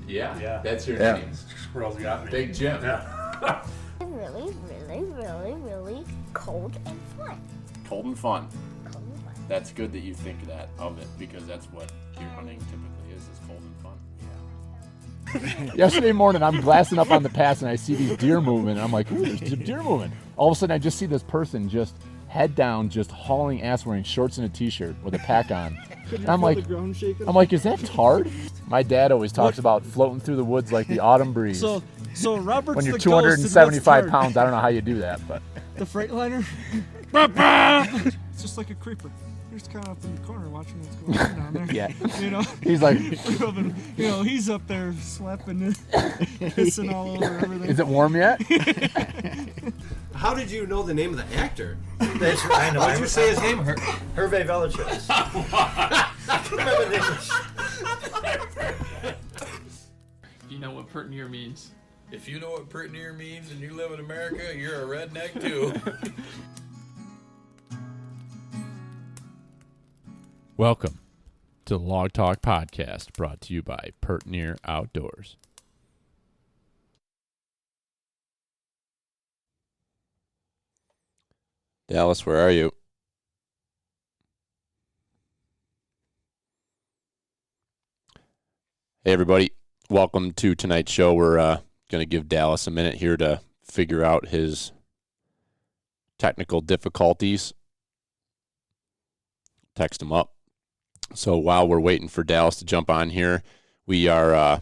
Yeah, that's your name. Squirrels got me. Big Jim. Yeah. Really, really, really, really cold and fun. Cold and fun. Cold and fun. That's good that you think that of it, because that's what deer hunting typically is cold and fun. Yesterday morning, I'm glassing up on the pass, and I see these deer moving, and I'm like, ooh, there's deer moving. All of a sudden, I just see this person just head down, just hauling ass, wearing shorts and a t-shirt with a pack on. And I'm like, is that Tard? My dad always talks about floating through the woods like the autumn breeze. So Robert's when you're the ghost, 275 pounds, I don't know how you do that, but the Freightliner. It's just like a creeper. You're just kind of up in the corner watching what's going on down there. Yeah. You know. He's like, he's up there slapping, pissing all over everything. Is it warm yet? How did you know the name of the actor? That's I know. Why did you say his name? Hervé Villechaize. You know what pert near means. If you know what pert near means and you live in America, you're a redneck too. Welcome to the Log Talk Podcast, brought to you by Pert Near Outdoors. Dallas, where are you? Hey, everybody. Welcome to tonight's show. We're going to give Dallas a minute here to figure out his technical difficulties. Text him up. So while we're waiting for Dallas to jump on here, we're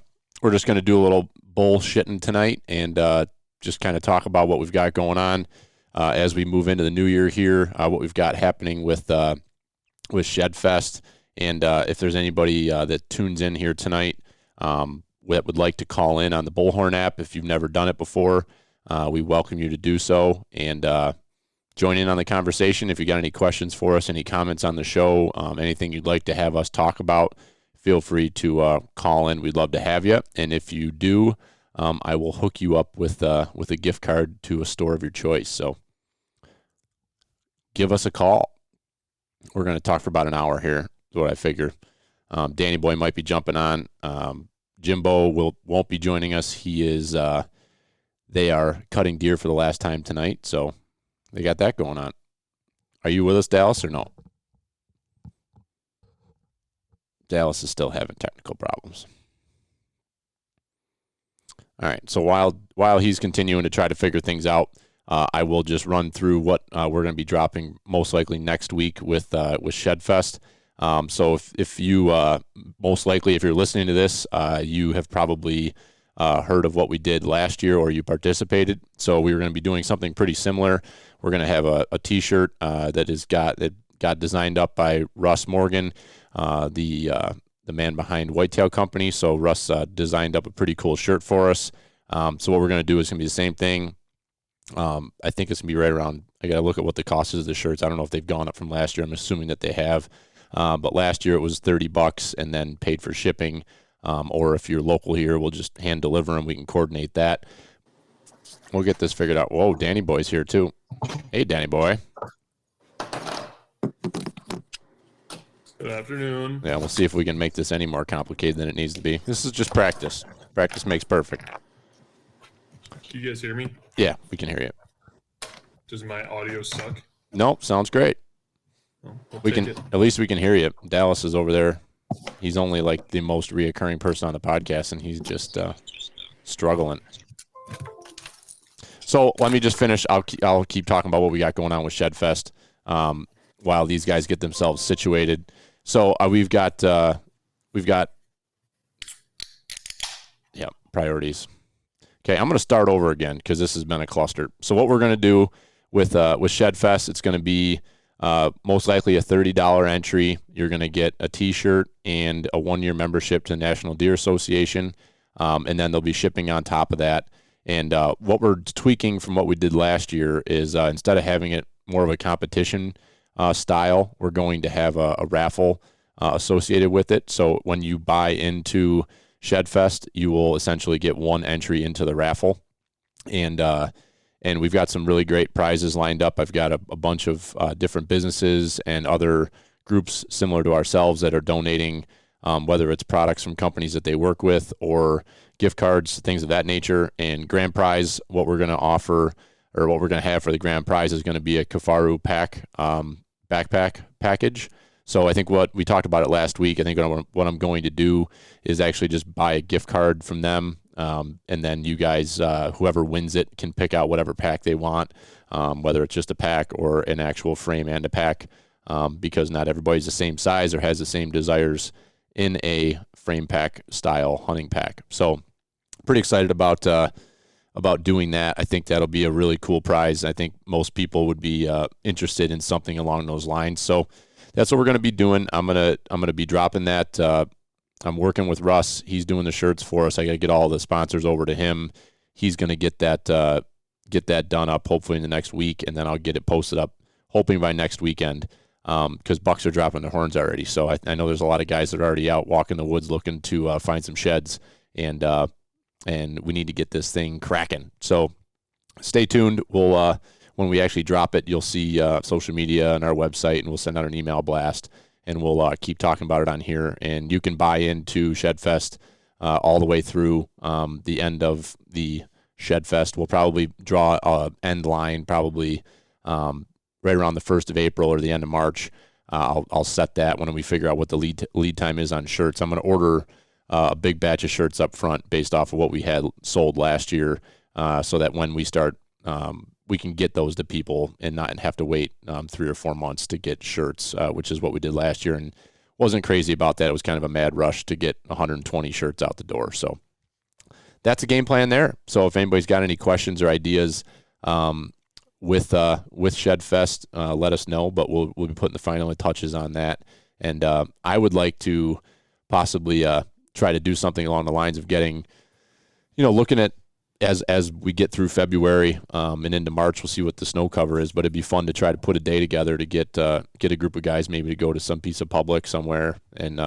just going to do a little bullshitting tonight and just kind of talk about what we've got going on as we move into the new year here, what we've got happening with ShedFest. And if there's anybody that tunes in here tonight that would like to call in on the Bullhorn app, if you've never done it before, we welcome you to do so. And join in on the conversation. If you got any questions for us, any comments on the show, anything you'd like to have us talk about, feel free to call in. We'd love to have you. And if you do, I will hook you up with a gift card to a store of your choice. So give us a call. We're going to talk for about an hour here, is what I figure. Danny Boy might be jumping on. Jimbo won't be joining us. They are cutting deer for the last time tonight, so they got that going on. Are you with us, Dallas, or no? Dallas is still having technical problems. All right, so while he's continuing to try to figure things out, I will just run through what we're going to be dropping most likely next week with ShedFest. So if you most likely, if you're listening to this, you have probably heard of what we did last year or you participated. So we were going to be doing something pretty similar. We're going to have a T-shirt that got designed up by Russ Morgan, the man behind Whitetail Company. So Russ designed up a pretty cool shirt for us. So what we're going to do is going to be the same thing. I think it's going to be right around, I got to look at what the cost is of the shirts. I don't know if they've gone up from last year. I'm assuming that they have. But last year it was $30 and then paid for shipping. Or if you're local here, we'll just hand deliver them. We can coordinate that. We'll get this figured out. Whoa, Danny Boy's here too. Hey, Danny Boy. Good afternoon. Yeah, we'll see if we can make this any more complicated than it needs to be. This is just practice. Practice makes perfect. Do you guys hear me? Yeah, we can hear you. Does my audio suck? Nope, sounds great. Well, At least we can hear you. Dallas is over there. He's only like the most reoccurring person on the podcast, and he's just struggling. So let me just finish. I'll keep talking about what we got going on with ShedFest while these guys get themselves situated. So we've got priorities. Okay, I'm going to start over again because this has been a cluster. So what we're going to do with ShedFest, it's going to be most likely a $30 entry. You're going to get a T-shirt and a 1-year membership to the National Deer Association, and then there'll be shipping on top of that. And what we're tweaking from what we did last year is instead of having it more of a competition style, we're going to have a raffle associated with it. So when you buy into ShedFest, you will essentially get one entry into the raffle. And we've got some really great prizes lined up. I've got a bunch of different businesses and other groups similar to ourselves that are donating whether it's products from companies that they work with or gift cards, things of that nature. And grand prize, what we're going to offer or what we're going to have for the grand prize is going to be a Kafaru backpack package. So I think what we talked about it last week, I think what I'm going to do is actually just buy a gift card from them. And then you guys, whoever wins it, can pick out whatever pack they want, whether it's just a pack or an actual frame and a pack, because not everybody's the same size or has the same desires in a frame pack style hunting pack. So pretty excited about doing that. I think that'll be a really cool prize. I think most people would be interested in something along those lines. So that's what we're going to be doing. I'm gonna be dropping that. I'm working with Russ. He's doing the shirts for us. I got to get all the sponsors over to him. He's going to get that done up hopefully in the next week, and then I'll get it posted up hoping by next weekend, because bucks are dropping their horns already. So I know there's a lot of guys that are already out walking the woods looking to find some sheds, and we need to get this thing cracking. So stay tuned. We'll when we actually drop it, you'll see social media and our website, and we'll send out an email blast, and we'll keep talking about it on here. And you can buy into ShedFest all the way through the end of the ShedFest. We'll probably draw an end line probably right around the 1st of April or the end of March. I'll set that when we figure out what the lead time is on shirts. I'm going to order a big batch of shirts up front based off of what we had sold last year, so that when we start, we can get those to people and not have to wait 3 or 4 months to get shirts, which is what we did last year, and wasn't crazy about that. It was kind of a mad rush to get 120 shirts out the door. So that's a game plan there. So if anybody's got any questions or ideas with ShedFest, let us know. But we'll be putting the final touches on that. And I would like to possibly try to do something along the lines of getting, looking at as we get through February and into March, we'll see what the snow cover is. But it'd be fun to try to put a day together to get a group of guys maybe to go to some piece of public somewhere and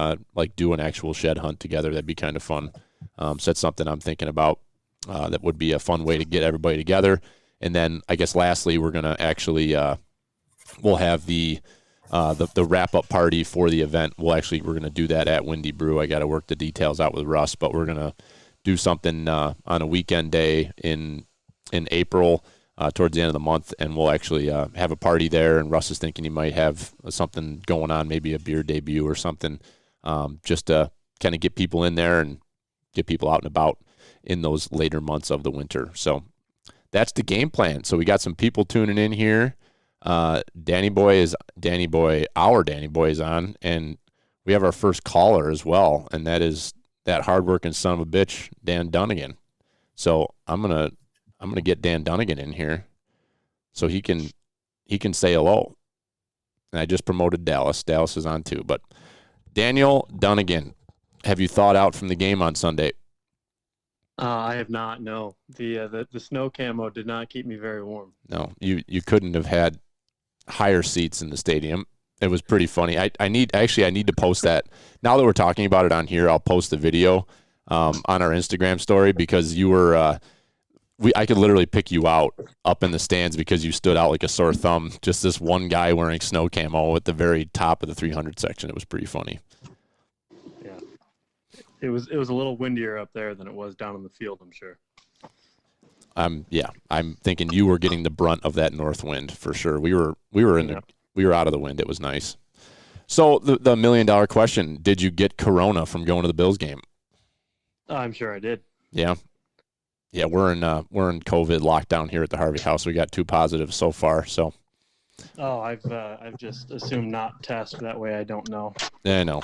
do an actual shed hunt together. That'd be kind of fun. So that's something I'm thinking about. That would be a fun way to get everybody together. And then I guess lastly, we're gonna actually we'll have the wrap up party for the event. We're gonna do that at Windy Brew. I got to work the details out with Russ, but we're gonna do something on a weekend day in April towards the end of the month, and we'll actually have a party there. And Russ is thinking he might have something going on, maybe a beer debut or something, just to kind of get people in there and get people out and about in those later months of the winter. So that's the game plan. So we got some people tuning in here. Our Danny Boy is on, and we have our first caller as well, and that is that hardworking son of a bitch, Dan Dunnigan. So I'm gonna get Dan Dunnigan in here so he can say hello. And I just promoted Dallas. Dallas is on too. But Daniel Dunnigan, have you thawed out from the game on Sunday? I have not. No, the snow camo did not keep me very warm. No, you couldn't have had higher seats in the stadium. It was pretty funny. I need to post that. Now that we're talking about it on here, I'll post the video on our Instagram story, because you were I could literally pick you out up in the stands because you stood out like a sore thumb. Just this one guy wearing snow camo at the very top of the 300 section. It was pretty funny. Yeah, it was a little windier up there than it was down in the field, I'm sure. I'm thinking you were getting the brunt of that north wind for sure. We were out of the wind. It was nice. So the $1 million question: did you get corona from going to the Bills game? I'm sure I did. Yeah. We're in COVID lockdown here at the Harvey House. We got 2 positives so far. So. Oh, I've just assumed not test. That way I don't know. I know.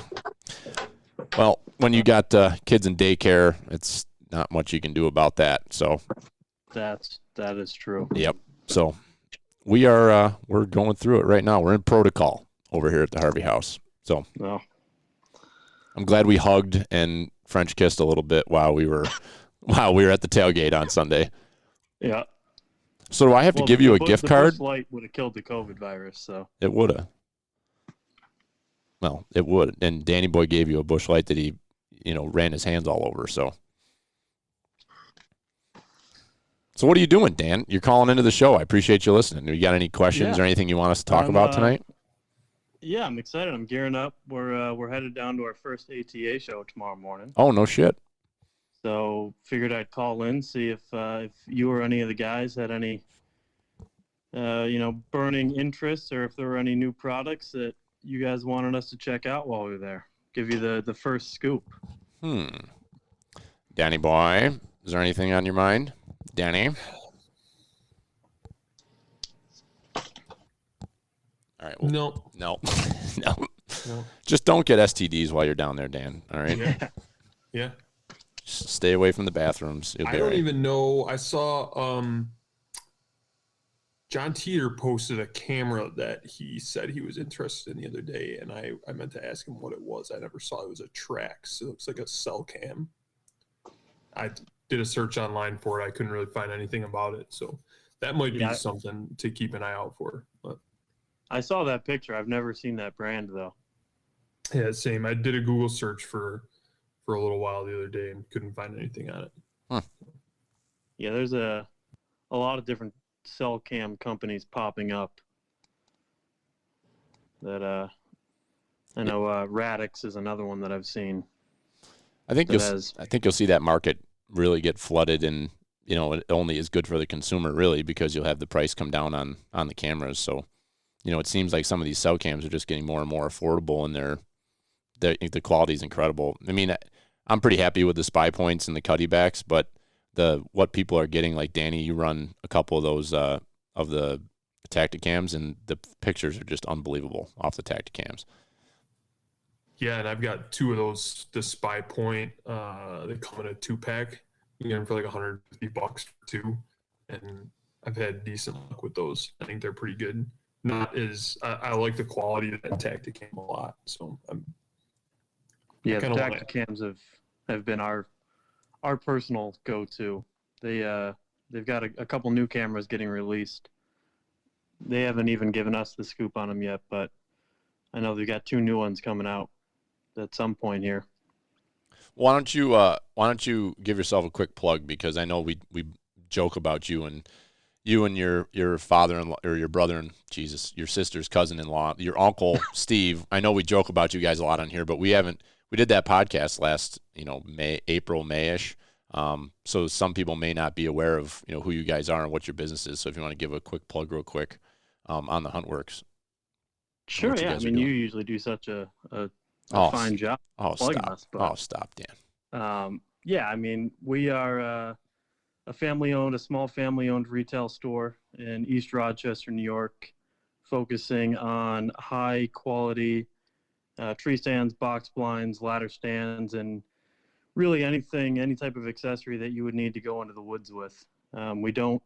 Well, when you got kids in daycare, it's not much you can do about that. So. That is true. Yep. So. We're going through it right now. We're in protocol over here at the Harvey House. So I'm glad we hugged and French kissed a little bit while we were at the tailgate on Sunday. Yeah. So do I have to give you a gift card? The Busch Light would have killed the COVID virus. So it would have. Well, it would. And Danny Boy gave you a Busch Light that he, ran his hands all over. So what are you doing, Dan? You're calling into the show. I appreciate you listening. You got any questions or anything you want us to talk about tonight? Yeah, I'm excited. I'm gearing up. We're headed down to our first ATA show tomorrow morning. Oh, no shit. So figured I'd call in, see if you or any of the guys had any burning interests, or if there were any new products that you guys wanted us to check out while we were there. Give you the first scoop. Danny boy, is there anything on your mind? Danny? All right. Well, No. No. Just don't get STDs while you're down there, Dan. All right? Yeah. Just stay away from the bathrooms. You'll I be don't all right. even know. I saw John Teeter posted a camera that he said he was interested in the other day, and I meant to ask him what it was. I never saw it. It was a Trax. It looks like a cell cam. I did a search online for it. I couldn't really find anything about it, so that might be something to keep an eye out for. But I saw that picture. I've never seen that brand though. yeah, same. I did a Google search for a little while the other day and couldn't find anything on it. Yeah, there's a lot of different cell cam companies popping up. That I know Radix is another one that I've seen. I think you'll see that market really get flooded, and it only is good for the consumer really, because you'll have the price come down on the cameras. So it seems like some of these cell cams are just getting more and more affordable, and the quality is incredible. I mean, I'm pretty happy with the Spy Points and the Cuddy Backs, but what people are getting, like Danny, you run a couple of those of the Tacticams, and the pictures are just unbelievable off the Tacticams. Yeah, and I've got two of those, the Spy Point. They come in a 2-pack. You get them for like $150 for two. And I've had decent luck with those. I think they're pretty good. Not as I like the quality of that Tacticam a lot. So the Tacticams have been our personal go-to. They've got a couple new cameras getting released. They haven't even given us the scoop on them yet, but I know they've got 2 new ones coming out at some point here. Why don't you give yourself a quick plug, because I know we joke about you and your father-in-law, or your brother and your sister's cousin-in-law, your uncle Steve. I know we joke about you guys a lot on here, but we did that podcast last May-ish. So some people may not be aware of who you guys are and what your business is. So if you want to give a quick plug real quick on the Huntworks. Sure, yeah. I mean, you usually do such a fine job plugging us. But, stop, Dan. Yeah, I mean, we are a small family-owned retail store in East Rochester, New York, focusing on high-quality tree stands, box blinds, ladder stands, and really any type of accessory that you would need to go into the woods with. We don't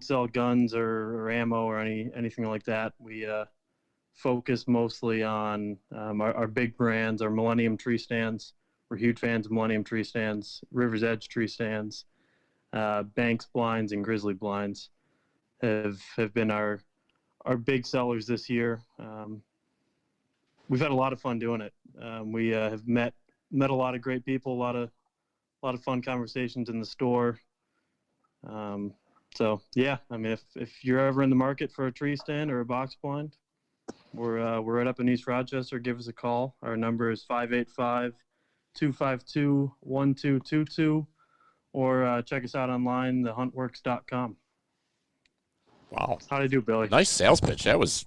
sell guns or ammo or anything like that. We focus mostly on our big brands, our Millennium tree stands. We're huge fans of Millennium tree stands, River's Edge tree stands, Banks blinds, and Grizzly blinds have been our big sellers this year. We've had a lot of fun doing it. We have met a lot of great people, a lot of fun conversations in the store. So yeah, I mean, if you're ever in the market for a tree stand or a box blind, we're right up in East Rochester. Give us a call. Our number is 585-252-1222, or check us out online, thehuntworks.com. Wow. How'd I do, Billy? Nice sales pitch. That was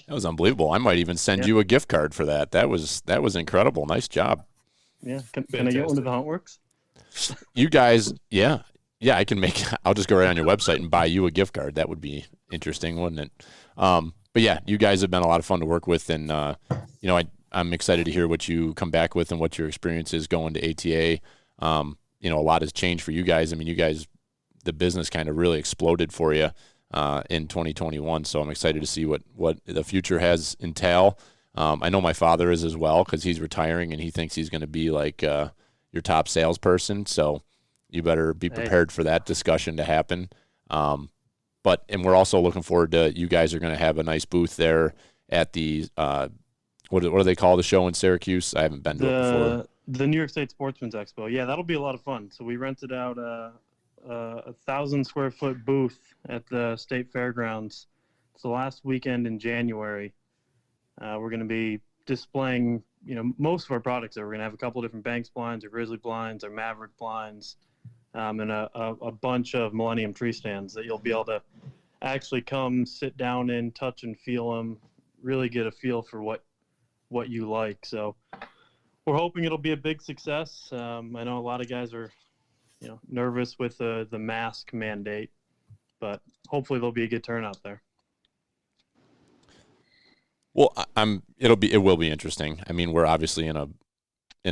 unbelievable. I might even send you a gift card for that. That was incredible. Nice job. Yeah. Can I get one to the Huntworks? You guys, yeah, I can I'll just go right on your website and buy you a gift card. That would be interesting, wouldn't it? But yeah, you guys have been a lot of fun to work with, and I'm excited to hear what you come back with and what your experience is going to ATA. A lot has changed for you guys. I mean, you guys, the business kind of really exploded for you in 2021. So I'm excited to see what the future has entail. I know my father is as well, because he's retiring and he thinks he's going to be like your top salesperson. So you better be prepared for that discussion to happen. And we're also looking forward to, you guys are going to have a nice booth there at the what do they call the show in Syracuse? I haven't been to it before. The New York State Sportsman's Expo. Yeah, that'll be a lot of fun. So we rented out a 1,000-square-foot booth at the State Fairgrounds. It's the last weekend in January, We're going to be displaying, most of our products. We're going to have a couple of different Banks blinds, our Grizzly blinds, our Maverick blinds, and a bunch of Millennium tree stands that you'll be able to actually come sit down in, touch and feel them, really get a feel for what you like. So we're hoping it'll be a big success. I know a lot of guys are, nervous with the mask mandate, but hopefully there'll be a good turnout there. Well, it will be interesting. I mean, we're obviously in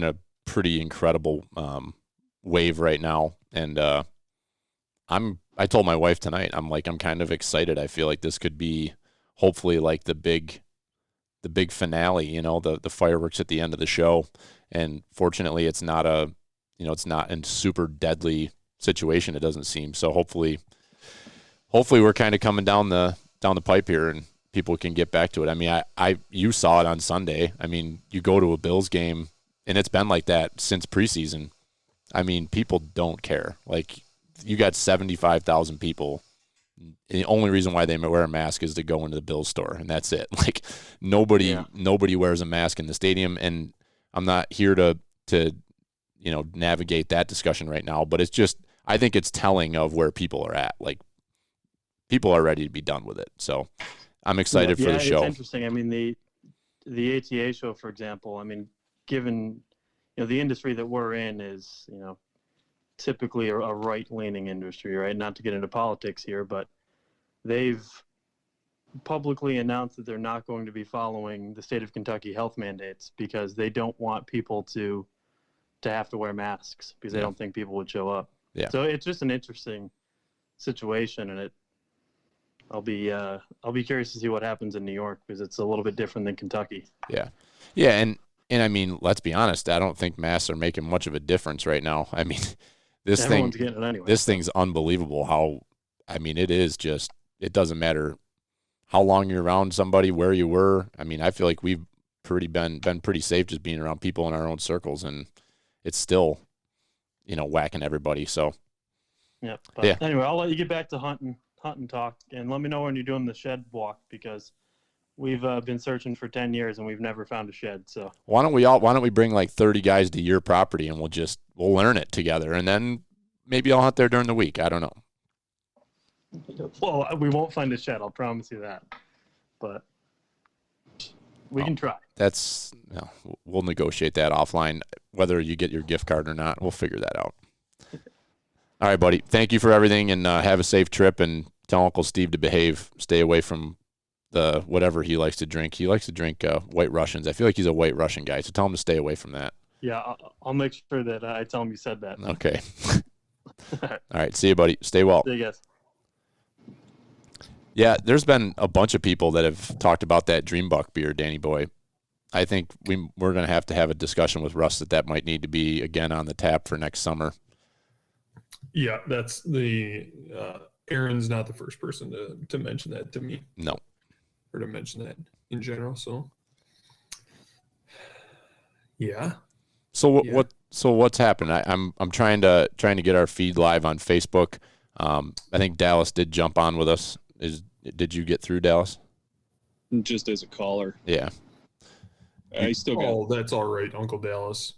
a pretty incredible wave right now, and I told my wife tonight, I'm kind of excited. I feel like this could be hopefully like the big finale, the fireworks at the end of the show. And fortunately, it's not it's not in super deadly situation. It doesn't seem. So hopefully we're kind of coming down the pipe here, and people can get back to it. I mean, you saw it on Sunday. I mean, you go to a Bills game, and it's been like that since preseason. I mean, people don't care. Like, you got 75,000 people. The only reason why they wear a mask is to go into the Bills store, and that's it. Like, nobody wears a mask in the stadium, and I'm not here to navigate that discussion right now, but it's just, I think it's telling of where people are at. Like, people are ready to be done with it. So I'm excited for the show. It's interesting. I mean, the ATA show, for example, I mean, given, the industry that we're in is, typically a right-leaning industry, right? Not to get into politics here, but they've publicly announced that they're not going to be following the state of Kentucky health mandates because they don't want people to have to wear masks because they don't think people would show up. Yeah. So it's just an interesting situation, and I'll be curious to see what happens in New York because it's a little bit different than Kentucky. Yeah, and I mean, let's be honest. I don't think masks are making much of a difference right now. I mean, Everyone's getting it anyway. This thing's unbelievable. It is just. It doesn't matter how long you're around somebody, where you were. I mean, I feel like we've been pretty safe just being around people in our own circles, and it's still, whacking everybody. So. Yeah. Anyway, I'll let you get back to hunting talk, and let me know when you're doing the shed walk because we've been searching for 10 years and we've never found a shed. So why don't we bring like 30 guys to your property and we'll learn it together, and then maybe I'll hunt there during the week. I don't know. Well, we won't find a shed. I'll promise you that, but we can try. We'll negotiate that offline, whether you get your gift card or not. We'll figure that out. All right, buddy. Thank you for everything, and have a safe trip, and tell Uncle Steve to behave. Stay away from the whatever he likes to drink. He likes to drink White Russians. I feel like he's a White Russian guy, so tell him to stay away from that. Yeah, I'll make sure that I tell him you said that. Okay. All right. See you, buddy. Stay well. See you guys. Yeah, there's been a bunch of people that have talked about that Dream Buck beer, Danny Boy. I think we're going to have a discussion with Russ that might need to be, again, on the tap for next summer. Yeah, that's the Aaron's not the first person to mention that to me. No. Or to mention that in general, so yeah. So what's happened? I'm trying to get our feed live on Facebook. I think Dallas did jump on with us. Did you get through, Dallas? Just as a caller. Yeah. I still got. Oh, that's all right, Uncle Dallas.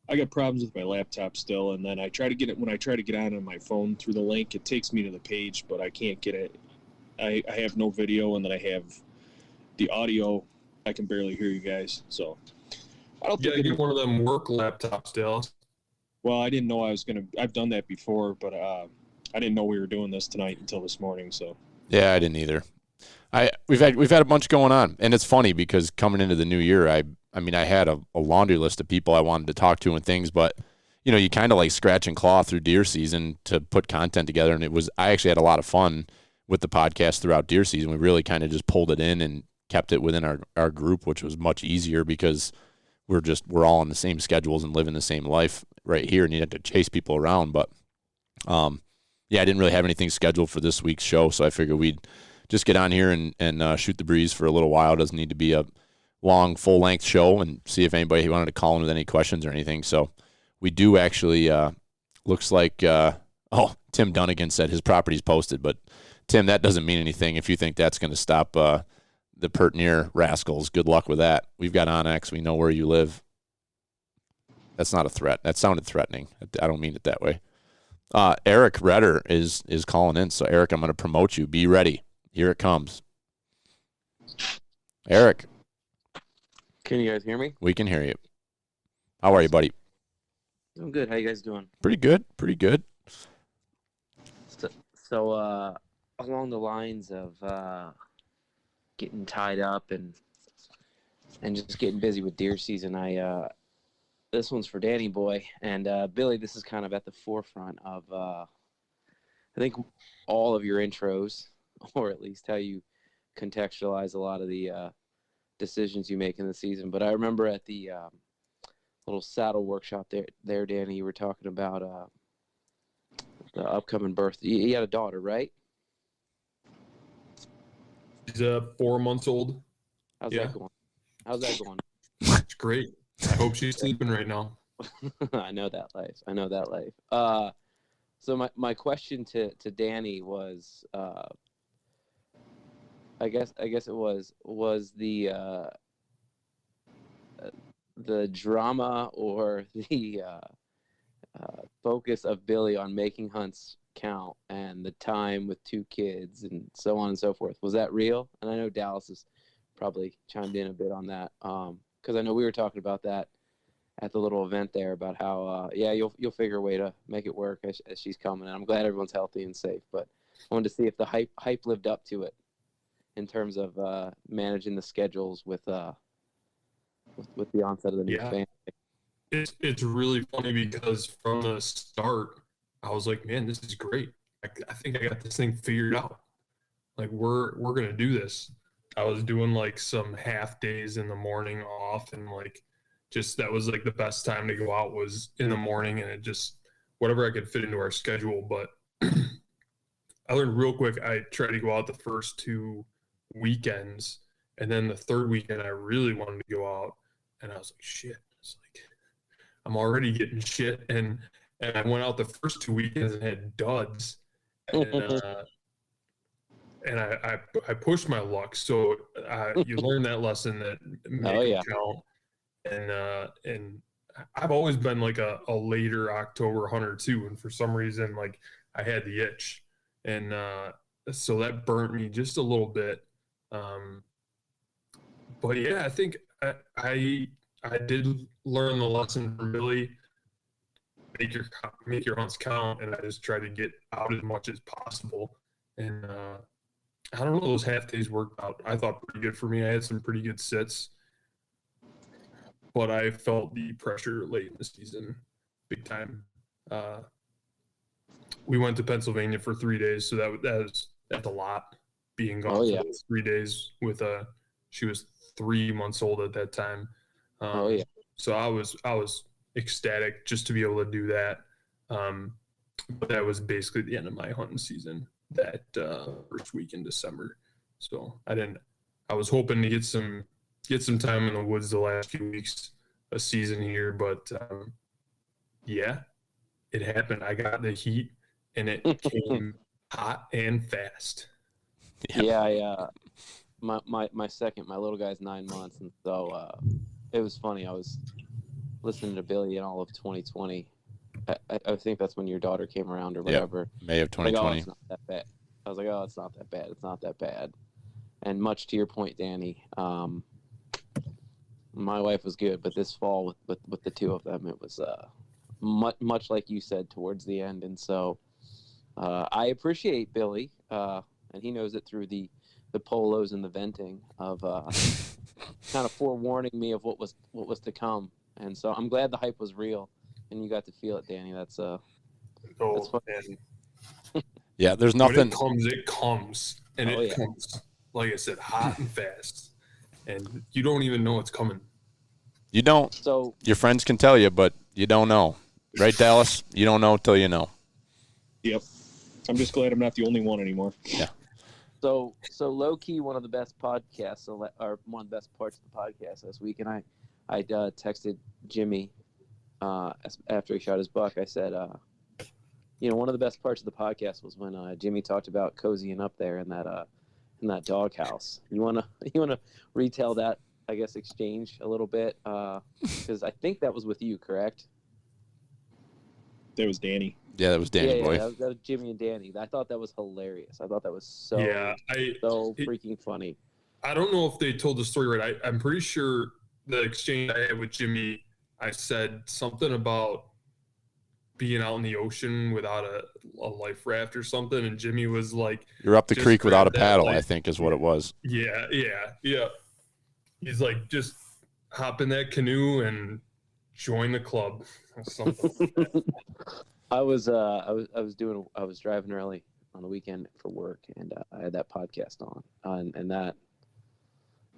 I got problems with my laptop still, and then I try to get it when I try to get on my phone through the link. It takes me to the page, but I can't get it. I have no video, and then I have the audio. I can barely hear you guys, so I don't think get one of them work laptops, Dallas. Well, I didn't know I was gonna. I've done that before, but I didn't know we were doing this tonight until this morning. So yeah, I didn't either. We've had a bunch going on, and it's funny because coming into the new year, I had a laundry list of people I wanted to talk to and things, but you kind of like scratch and claw through deer season to put content together, and I actually had a lot of fun with the podcast throughout deer season. We really kind of just pulled it in and kept it within our group, which was much easier because we're all on the same schedules and living the same life right here, and you have to chase people around. But I didn't really have anything scheduled for this week's show, so I figured we'd just get on here and shoot the breeze for a little while. It doesn't need to be a long, full-length show, and see if anybody wanted to call in with any questions or anything. So we do actually, looks like, Tim Dunnigan said his property's posted, but Tim, that doesn't mean anything if you think that's going to stop the Pertinier Rascals. Good luck with that. We've got Onyx. We know where you live. That's not a threat. That sounded threatening. I don't mean it that way. Eric Redder is calling in. So, Eric, I'm going to promote you. Be ready. Here it comes. Eric. Can you guys hear me? We can hear you. How are you, buddy? I'm good. How you guys doing? Pretty good. Pretty good. So along the lines of getting tied up and just getting busy with deer season, this one's for Danny Boy. And Billy, this is kind of at the forefront of, I think, all of your intros, or at least how you contextualize a lot of the decisions you make in the season. But I remember at the little saddle workshop there, Danny, you were talking about the upcoming birth. You had a daughter, right? She's 4 months old. How's that going? How's that going? It's great. I hope she's sleeping right now. I know that life. So my question to Danny was, I guess it was the drama or the focus of Billy on making hunts count and the time with 2 kids and so on and so forth. Was that real? And I know Dallas has probably chimed in a bit on that, because I know we were talking about that at the little event there about how you'll figure a way to make it work as she's coming. And I'm glad everyone's healthy and safe. But I wanted to see if the hype lived up to it in terms of managing the schedules with the onset of the new family. It's really funny because from the start, I was like, man, this is great. I think I got this thing figured out. Like, we're going to do this. I was doing like some half days in the morning off, and like, just that was like the best time to go out was in the morning, and it just, whatever I could fit into our schedule. But I learned real quick, I tried to go out the first 2 weekends, and then the third weekend I really wanted to go out, and I was like, shit. It's like, I'm already getting shit, and I went out the first 2 weekends and had duds, and I pushed my luck. So you learn that lesson that make it count. And I've always been like a later October hunter too, and for some reason, like, I had the itch, and so that burnt me just a little bit. But yeah, I think I did learn the lesson from Billy. Make your hunts count, and I just try to get out as much as possible. And I don't know, those half days worked out, I thought, pretty good for me. I had some pretty good sits, but I felt the pressure late in the season, big time. We went to Pennsylvania for 3 days, so that's a lot, being gone for those 3 days with she was 3 months old at that time. So I was ecstatic just to be able to do that. But that was basically the end of my hunting season, that first week in December. So I was hoping to get some time in the woods the last few weeks of season here, but yeah, it happened. I got the heat, and it came hot and fast. Yeah, my little guy's 9 months, and so it was funny. I was listening to Billy in all of 2020. I think that's when your daughter came around or whatever. Yep, May of 2020. Like, oh, it's not that bad. I was like, oh, it's not that bad. It's not that bad. And much to your point, Danny, my wife was good, but this fall with the 2 of them, it was much like you said towards the end. And so I appreciate Billy, and he knows it through the polos and the venting of kind of forewarning me of what was to come. And so I'm glad the hype was real, and you got to feel it, Danny. That's fun. Yeah, there's nothing. When it comes, and it comes, like I said, hot and fast, and you don't even know it's coming. You don't. So your friends can tell you, but you don't know, right, Dallas? You don't know till you know. Yep. I'm just glad I'm not the only one anymore. Yeah. So low key, one of the best podcasts, or one of the best parts of the podcast this week, and I texted Jimmy after he shot his buck. I said, one of the best parts of the podcast was when Jimmy talked about cozying up there in in that doghouse. You wanna retell that, I guess, exchange a little bit, because I think that was with you, correct? That was Danny. Yeah, that was Danny boy. That was Jimmy and Danny. I thought that was hilarious. I thought that was so freaking funny. I don't know if they told the story right. I'm pretty sure the exchange I had with Jimmy, I said something about being out in the ocean without a life raft or something, and Jimmy was like, "You're up the creek without a paddle," like, I think is what it was. Yeah. He's like, just hop in that canoe and join the club. Or something. I was driving early on the weekend for work, and I had that podcast on, and that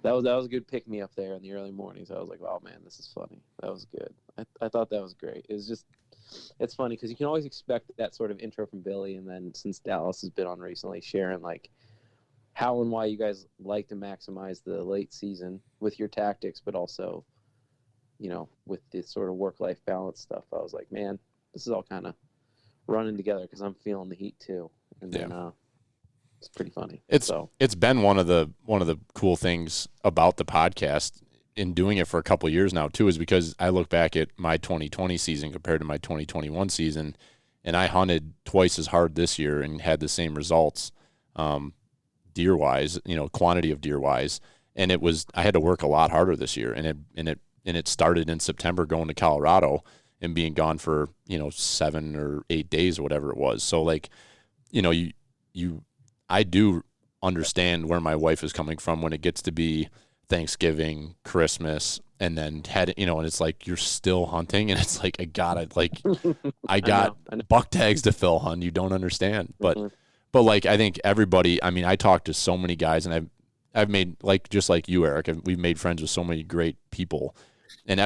was a good pick me up there in the early mornings. I was like, "Oh man, this is funny." That was good. I thought that was great. It's funny because you can always expect that sort of intro from Billy, and then since Dallas has been on recently, sharing like how and why you guys like to maximize the late season with your tactics, but also, with this sort of work-life balance stuff. I was like, man, this is all kind of running together because I'm feeling the heat too, and then it's pretty funny. It's been one of the cool things about the podcast in doing it for a couple of years now too, is because I look back at my 2020 season compared to my 2021 season, and I hunted twice as hard this year and had the same results, deer wise, quantity of deer wise, and I had to work a lot harder this year, and it started in September going to Colorado and being gone for 7 or 8 days or whatever it was. So like, I do understand where my wife is coming from when it gets to be Thanksgiving, Christmas, and then and it's like you're still hunting, and it's like I got buck tags to fill, hun. You don't understand, but like I think everybody. I mean, I talked to so many guys, and I've made just like you, Eric. We've made friends with so many great people, and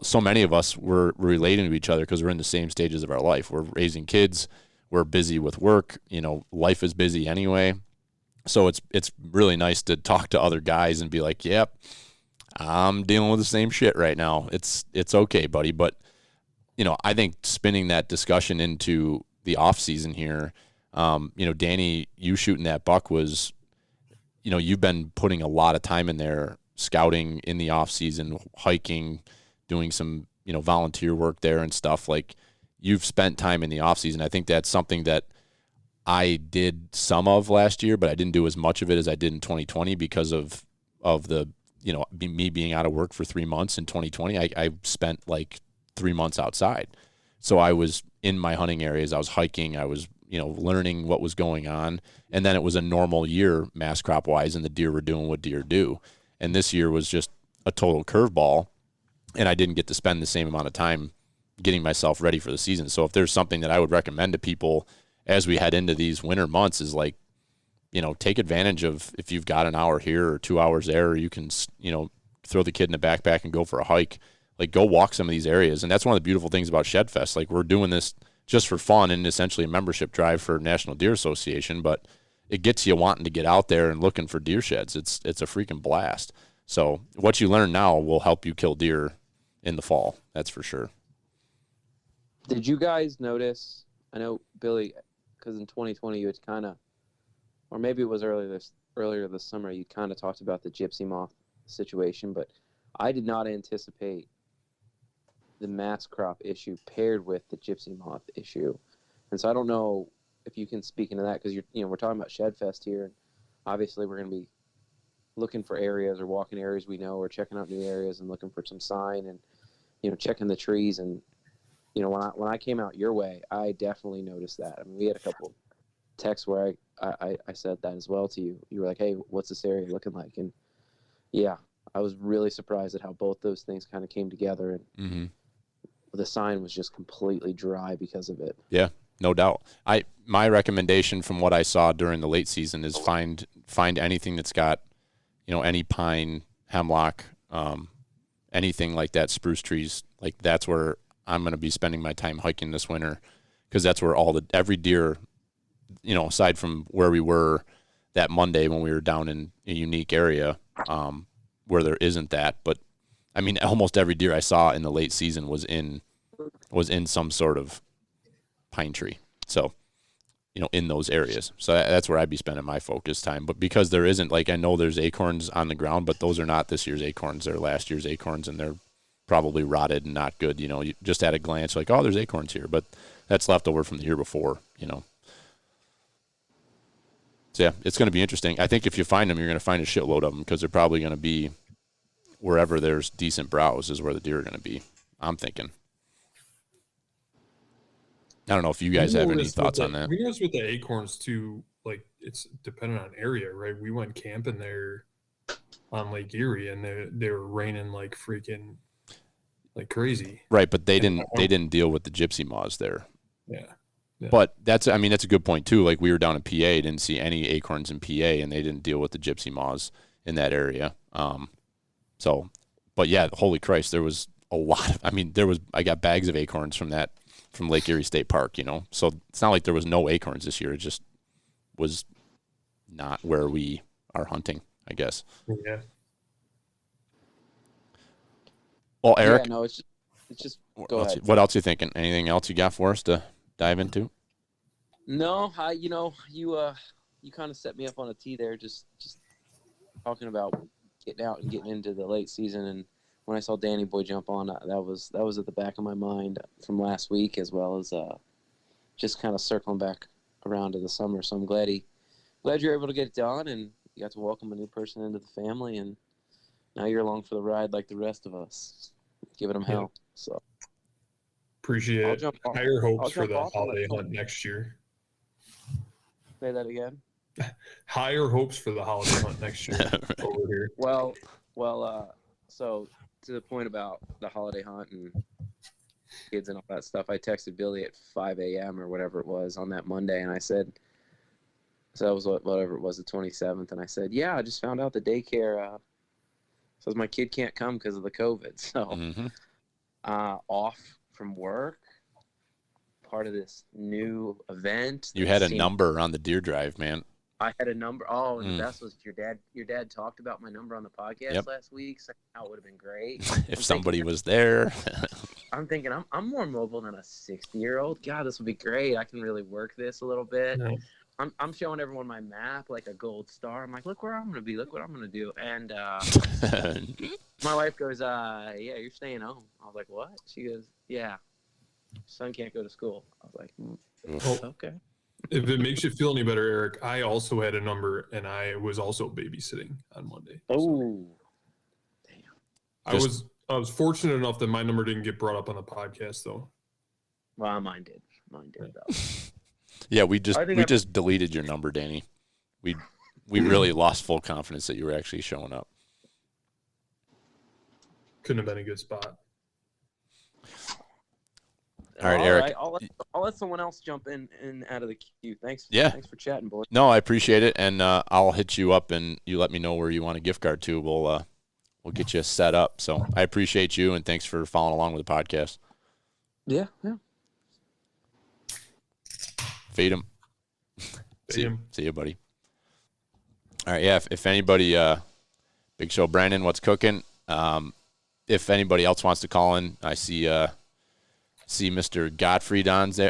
so many of us were relating to each other because we're in the same stages of our life. We're raising kids. We're busy with work. Life is busy anyway. So it's really nice to talk to other guys and be like, yep, I'm dealing with the same shit right now. It's okay, buddy. But, I think spinning that discussion into the off season here, Danny, you shooting that buck was, you've been putting a lot of time in there, scouting in the off season, hiking, doing some, volunteer work there and stuff. Like, you've spent time in the off season. I think that's something that I did some of last year, but I didn't do as much of it as I did in 2020 because of the, me being out of work for 3 months in 2020. I spent like 3 months outside. So I was in my hunting areas. I was hiking. I was, learning what was going on. And then it was a normal year mass crop wise, and the deer were doing what deer do. And this year was just a total curveball, and I didn't get to spend the same amount of time getting myself ready for the season. So if there's something that I would recommend to people as we head into these winter months is like, take advantage of if you've got an hour here or 2 hours there, or you can, throw the kid in a backpack and go for a hike, like go walk some of these areas. And that's one of the beautiful things about Shed Fest. Like we're doing this just for fun and essentially a membership drive for National Deer Association, but it gets you wanting to get out there and looking for deer sheds. It's a freaking blast. So what you learn now will help you kill deer in the fall. That's for sure. Did you guys notice, I know Billy, because in 2020 you had kind of, or maybe it was earlier this summer, you kind of talked about the gypsy moth situation, but I did not anticipate the mass crop issue paired with the gypsy moth issue. And so I don't know if you can speak into that, because we're talking about Shed Fest here, and obviously we're going to be looking for areas or walking areas we know, or checking out new areas and looking for some sign and checking the trees. And when I came out your way, I definitely noticed that. I mean, we had a couple texts where I said that as well to you. You were like, hey, what's this area looking like? And yeah, I was really surprised at how both those things kind of came together, and the sign was just completely dry because of it. Yeah, no doubt. My recommendation from what I saw during the late season is find anything that's got, any pine, hemlock, anything like that, spruce trees. Like that's where I'm going to be spending my time hiking this winter, because that's where every deer, aside from where we were that Monday when we were down in a unique area where there isn't that. But I mean, almost every deer I saw in the late season was in some sort of pine tree. So in those areas. So that's where I'd be spending my focus time. But because there isn't, like, I know there's acorns on the ground, but those are not this year's acorns. They're last year's acorns, and they're probably rotted and not good. You just at a glance, like, oh, there's acorns here, but that's left over from the year before, So, yeah, it's going to be interesting. I think if you find them, you're going to find a shitload of them because they're probably going to be wherever there's decent browse is where the deer are going to be, I'm thinking. I don't know if you guys have any thoughts on that. We noticed with the acorns, too, like, it's dependent on area, right? We went camping there on Lake Erie, and they were raining like freaking like crazy. Right, but they didn't deal with the gypsy moths there. Yeah. But that's a good point too. Like, we were down in PA, didn't see any acorns in PA, and they didn't deal with the gypsy moths in that area. But yeah, holy Christ, there was a lot. I got bags of acorns from Lake Erie State Park. So it's not like there was no acorns this year. It just was not where we are hunting, I guess. Yeah. Well, Eric, Yeah, no, it's just. What else are you thinking? Anything else you got for us to dive into? No, you kind of set me up on a tee there, just talking about getting out and getting into the late season. And when I saw Danny Boy jump on, that was at the back of my mind from last week, as well as just kind of circling back around to the summer. So I'm glad you're able to get it done, and you got to welcome a new person into the family, and now you're along for the ride like the rest of us, giving them hell. So. Appreciate it. Higher hopes for the holiday hunt next year. Say that again. Higher hopes for the holiday hunt next year over here. Well, so to the point about the holiday hunt and kids and all that stuff, I texted Billy at 5 a.m. or whatever it was on that Monday, and I said, so that was whatever it was, the 27th, and I said, yeah, I just found out the daycare says my kid can't come because of the COVID, so off from work, part of this new event. You had a number on the deer drive, man. I had a number. Oh, and the best was your dad talked about my number on the podcast last week. So it would have been great. If somebody was there. I'm thinking I'm more mobile than a 60-year-old. God, this would be great. I can really work this a little bit. Yeah. I'm showing everyone my map, like a gold star. I'm like, look where I'm going to be. Look what I'm going to do. And my wife goes, yeah, you're staying home. I was like, what? She goes, yeah, son can't go to school. I was like, okay. If it makes you feel any better, Eric, I also had a number, and I was also babysitting on Monday. Oh, damn! I was fortunate enough that my number didn't get brought up on the podcast, though. Well, mine did. Though. Yeah, we just deleted your number, Danny. We really lost full confidence that you were actually showing up. Couldn't have been a good spot. All right, Eric. I'll let someone else jump in out of the queue. Thanks. Yeah. Thanks for chatting, boys. No, I appreciate it, and I'll hit you up, and you let me know where you want a gift card to. We'll get you set up. So I appreciate you, and thanks for following along with the podcast. Yeah. Feed him. See you, buddy. All right, yeah. If anybody, Big Show Brandon, what's cooking? If anybody else wants to call in, I see Mr. Gottfried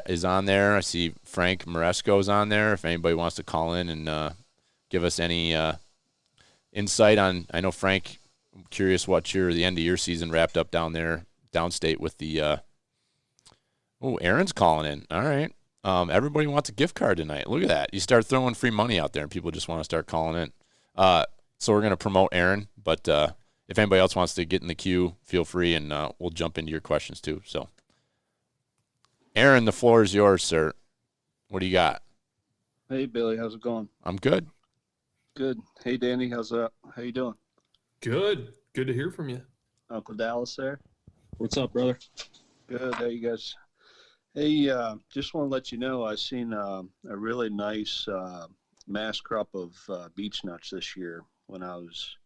is on there. I see Frank Maresco's on there. If anybody wants to call in and give us any insight on, I know Frank, I'm curious what the end of your season wrapped up down there, downstate with the. Aaron's calling in. All right. Everybody wants a gift card tonight. Look at that. You start throwing free money out there, and people just want to start calling in. So we're going to promote Aaron, but if anybody else wants to get in the queue, feel free, and we'll jump into your questions too. So, Aaron, the floor is yours, sir. What do you got? Hey, Billy. How's it going? I'm good. Good. Hey, Danny. How you doing? Good. Good to hear from you. Uncle Dallas there. What's up, brother? Good. How you guys? Hey, just want to let you know I seen a really nice mass crop of beech nuts this year when I was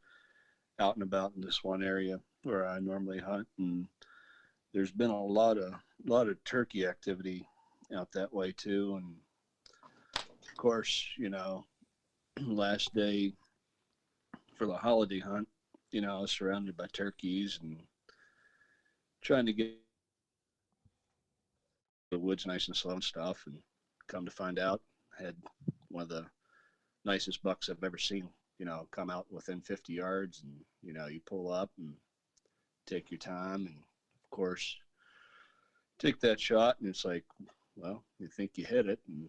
out and about in this one area where I normally hunt, and there's been a lot of turkey activity out that way too. And of course, last day for the holiday hunt, I was surrounded by turkeys and trying to get the woods nice and slow and stuff, and come to find out had one of the nicest bucks I've ever seen, come out within 50 yards, and, you pull up and take your time, and of course take that shot, and it's like, well, you think you hit it, and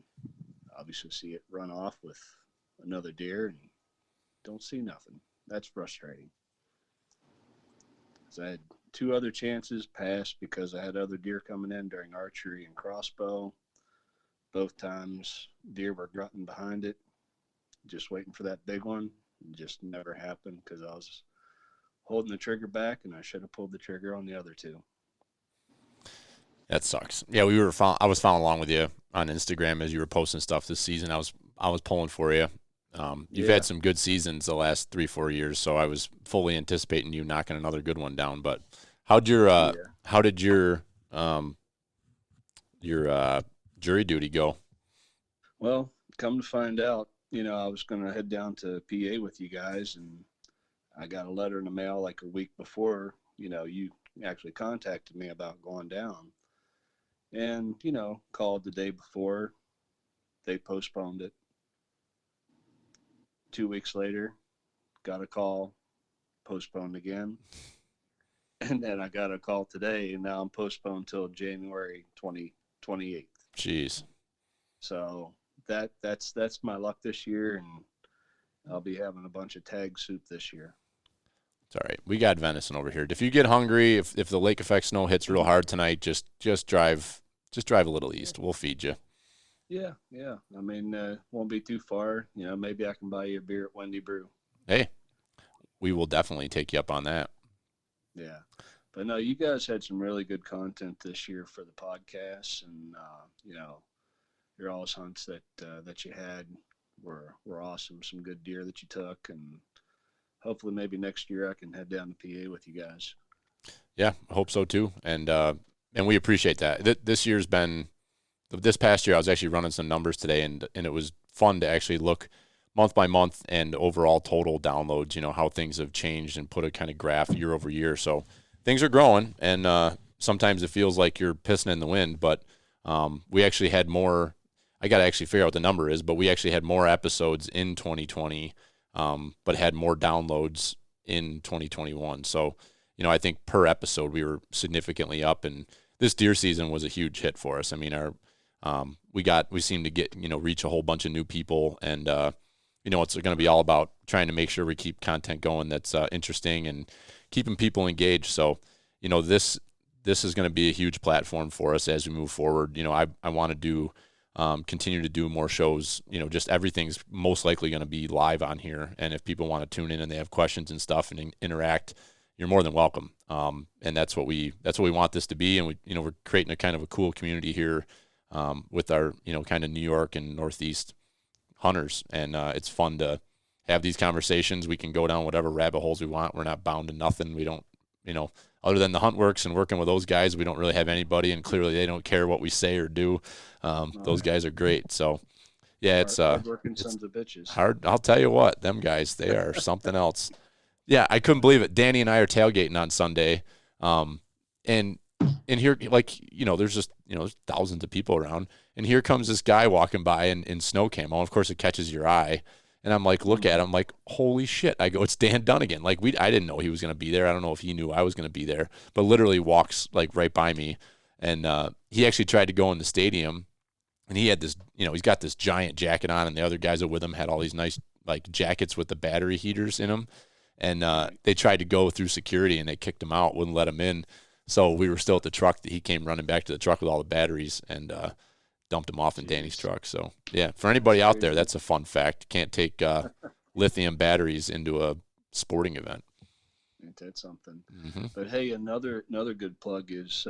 obviously see it run off with another deer and don't see nothing. That's frustrating. So I had 2 other chances passed because I had other deer coming in during archery and crossbow. Both times deer were grunting behind it, just waiting for that big one. It just never happened because I was holding the trigger back, and I should have pulled the trigger on the other 2. That sucks. Yeah, I was following along with you on Instagram as you were posting stuff this season. I was pulling for you. You've had some good seasons the last 3-4 years, so I was fully anticipating you knocking another good one down. But how did your jury duty go? Well, come to find out, I was going to head down to PA with you guys, and I got a letter in the mail like a week before, you actually contacted me about going down. And, called the day before. They postponed it. 2 weeks later, got a call, postponed again. And then I got a call today, and now I'm postponed till January 28th. Jeez. So that's my luck this year, and I'll be having a bunch of tag soup this year. It's all right. We got venison over here. If you get hungry, if the lake effect snow hits real hard tonight, just drive a little east. We'll feed you. Yeah. I mean, won't be too far. Maybe I can buy you a beer at Wendy Brew. Hey, we will definitely take you up on that. Yeah. But no, you guys had some really good content this year for the podcast, and your all hunts that you had were awesome. Some good deer that you took, and hopefully maybe next year I can head down to PA with you guys. Yeah, I hope so too. And we appreciate that. This past year I was actually running some numbers today, and it was fun to actually look month by month and overall total downloads, how things have changed, and put a kind of graph year over year. So things are growing, and sometimes it feels like you're pissing in the wind, but we actually had more. I got to actually figure out what the number is, but we actually had more episodes in 2020, but had more downloads in 2021. So, I think per episode we were significantly up, and this deer season was a huge hit for us. I mean, we seemed to get, reach a whole bunch of new people, and, it's going to be all about trying to make sure we keep content going that's interesting and keeping people engaged. So, this is going to be a huge platform for us as we move forward. I want to continue to do more shows. Just everything's most likely going to be live on here. And if people want to tune in and they have questions and stuff and interact, you're more than welcome. And that's what we want this to be. And we're creating a kind of a cool community here with our, kind of New York and Northeast hunters. And it's fun to have these conversations. We can go down whatever rabbit holes we want. We're not bound to nothing. We don't, other than the Hunt Works and working with those guys, we don't really have anybody, and clearly they don't care what we say or do. Those guys are great. So yeah, it's hard-working sons of bitches. Hard. I'll tell you what, them guys, they are something else. Yeah, I couldn't believe it. Danny and I are tailgating on Sunday, and here, there's just there's thousands of people around, and here comes this guy walking by in snow camo. Of course, it catches your eye, and I'm like, look at him, like, holy shit! I go, it's Dan Dunnigan. Like I didn't know he was gonna be there. I don't know if he knew I was gonna be there, but literally walks like right by me, and he actually tried to go in the stadium, and he had this, he's got this giant jacket on, and the other guys that were with him had all these nice like jackets with the battery heaters in them. And they tried to go through security, and they kicked him out, wouldn't let him in. So we were still at the truck. He came running back to the truck with all the batteries and dumped him off in Danny's truck. So, yeah, for anybody out there, that's a fun fact. Can't take lithium batteries into a sporting event. That's something. Mm-hmm. But, hey, another good plug is